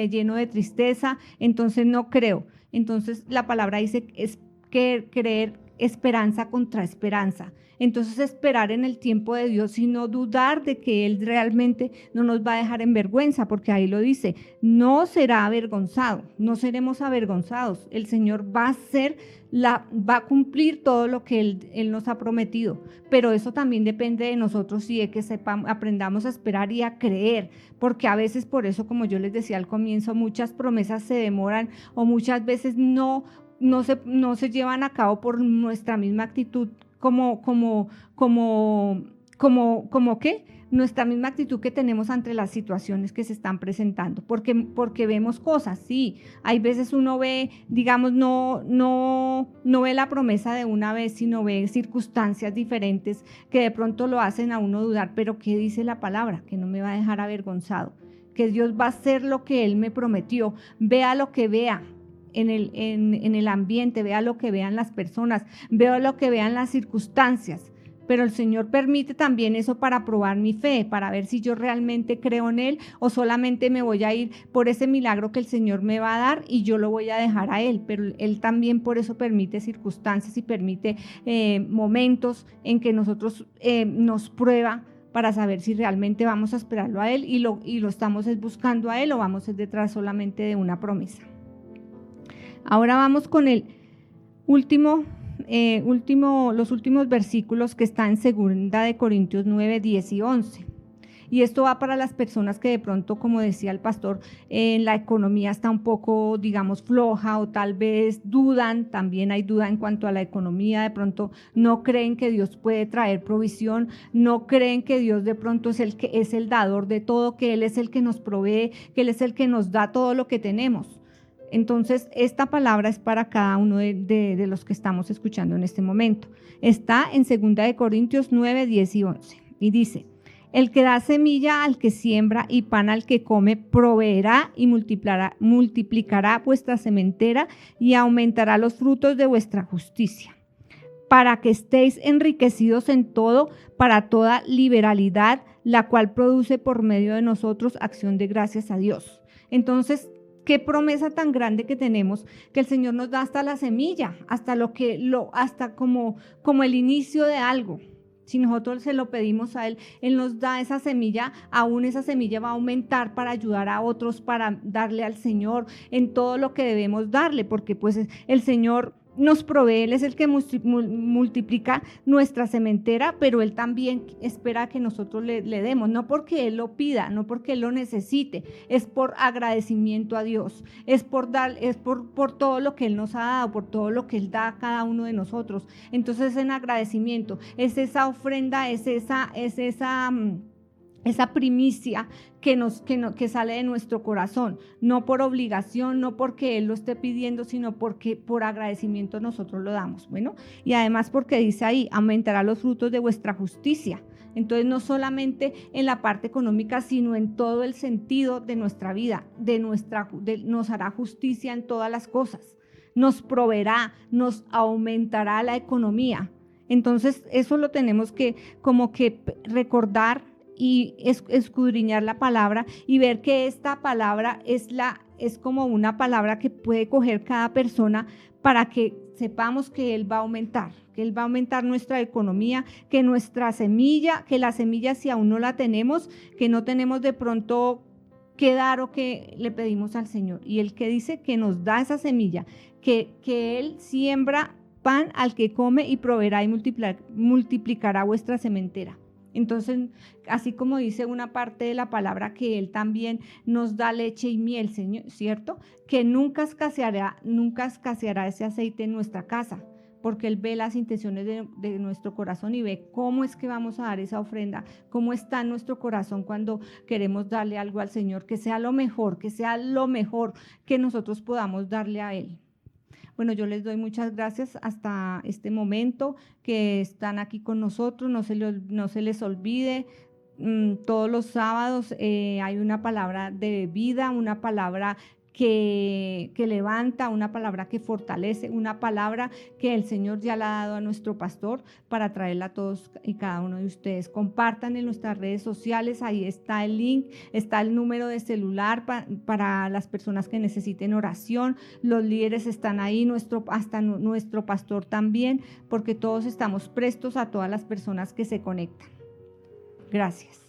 lleno de tristeza, entonces no creo. Entonces la palabra dice es que creer esperanza contra esperanza. Entonces esperar en el tiempo de Dios y no dudar de que Él realmente no nos va a dejar en vergüenza, porque ahí lo dice, no será avergonzado, no seremos avergonzados. El Señor va a cumplir todo lo que Él nos ha prometido, pero eso también depende de nosotros y de que aprendamos a esperar y a creer, porque a veces por eso, como yo les decía al comienzo, muchas promesas se demoran o muchas veces no se llevan a cabo por nuestra misma actitud, nuestra misma actitud que tenemos ante las situaciones que se están presentando, porque vemos cosas, sí, hay veces uno ve, digamos, no ve la promesa de una vez, sino ve circunstancias diferentes que de pronto lo hacen a uno dudar, pero ¿qué dice la palabra? Que no me va a dejar avergonzado, que Dios va a hacer lo que Él me prometió, vea lo que vea. en el ambiente, vea lo que vean las personas, vea lo que vean las circunstancias. Pero el Señor permite también eso para probar mi fe, para ver si yo realmente creo en Él o solamente me voy a ir por ese milagro que el Señor me va a dar y yo lo voy a dejar a Él. Pero Él también por eso permite circunstancias y permite momentos en que nosotros nos prueba para saber si realmente vamos a esperarlo a Él y lo estamos buscando a Él o vamos detrás solamente de una promesa. Ahora vamos con el los últimos versículos que están en 2 Corintios 9, 10 y 11. Y esto va para las personas que de pronto, como decía el pastor, la economía está un poco, digamos, floja o tal vez dudan, también hay duda en cuanto a la economía, de pronto no creen que Dios puede traer provisión, no creen que Dios de pronto es el dador de todo, que Él es el que nos provee, que Él es el que nos da todo lo que tenemos. Entonces, esta palabra es para cada uno de los que estamos escuchando en este momento. Está en 2 Corintios 9, 10 y 11. Y dice: el que da semilla al que siembra y pan al que come, proveerá y multiplicará vuestra sementera y aumentará los frutos de vuestra justicia, para que estéis enriquecidos en todo, para toda liberalidad, la cual produce por medio de nosotros acción de gracias a Dios. Entonces, qué promesa tan grande que tenemos, que el Señor nos da hasta la semilla, hasta como el inicio de algo. Si nosotros se lo pedimos a Él, Él nos da esa semilla, aún esa semilla va a aumentar para ayudar a otros, para darle al Señor en todo lo que debemos darle, porque pues el Señor nos provee, Él es el que multiplica nuestra sementera, pero Él también espera que nosotros le demos, no porque Él lo pida, no porque Él lo necesite, es por agradecimiento a Dios, es por todo lo que Él nos ha dado, por todo lo que Él da a cada uno de nosotros. Entonces, en agradecimiento, es esa ofrenda, es esa primicia que sale de nuestro corazón, no por obligación, no porque Él lo esté pidiendo, sino porque por agradecimiento nosotros lo damos. Bueno, y además porque dice ahí, aumentará los frutos de vuestra justicia. Entonces, no solamente en la parte económica, sino en todo el sentido de nuestra vida, nos hará justicia en todas las cosas, nos proveerá, nos aumentará la economía. Entonces, eso lo tenemos que como que recordar y escudriñar la palabra y ver que esta palabra es como una palabra que puede coger cada persona para que sepamos que Él va a aumentar nuestra economía, que nuestra semilla, que la semilla, si aún no la tenemos, que no tenemos de pronto que dar o que le pedimos al Señor. Y Él que dice que nos da esa semilla, que Él siembra pan al que come y proveerá y multiplicará vuestra sementera. Entonces, así como dice una parte de la palabra que Él también nos da leche y miel, Señor, ¿cierto? Que nunca escaseará ese aceite en nuestra casa, porque Él ve las intenciones de nuestro corazón y ve cómo es que vamos a dar esa ofrenda, cómo está en nuestro corazón cuando queremos darle algo al Señor, que sea lo mejor que nosotros podamos darle a Él. Bueno, yo les doy muchas gracias hasta este momento que están aquí con nosotros. No se les olvide, todos los sábados hay una palabra de vida, una palabra que levanta, una palabra que fortalece, una palabra que el Señor ya le ha dado a nuestro pastor para traerla a todos y cada uno de ustedes. Compartan en nuestras redes sociales, ahí está el link, está el número de celular para las personas que necesiten oración, los líderes están ahí, hasta nuestro pastor también, porque todos estamos prestos a todas las personas que se conectan. Gracias.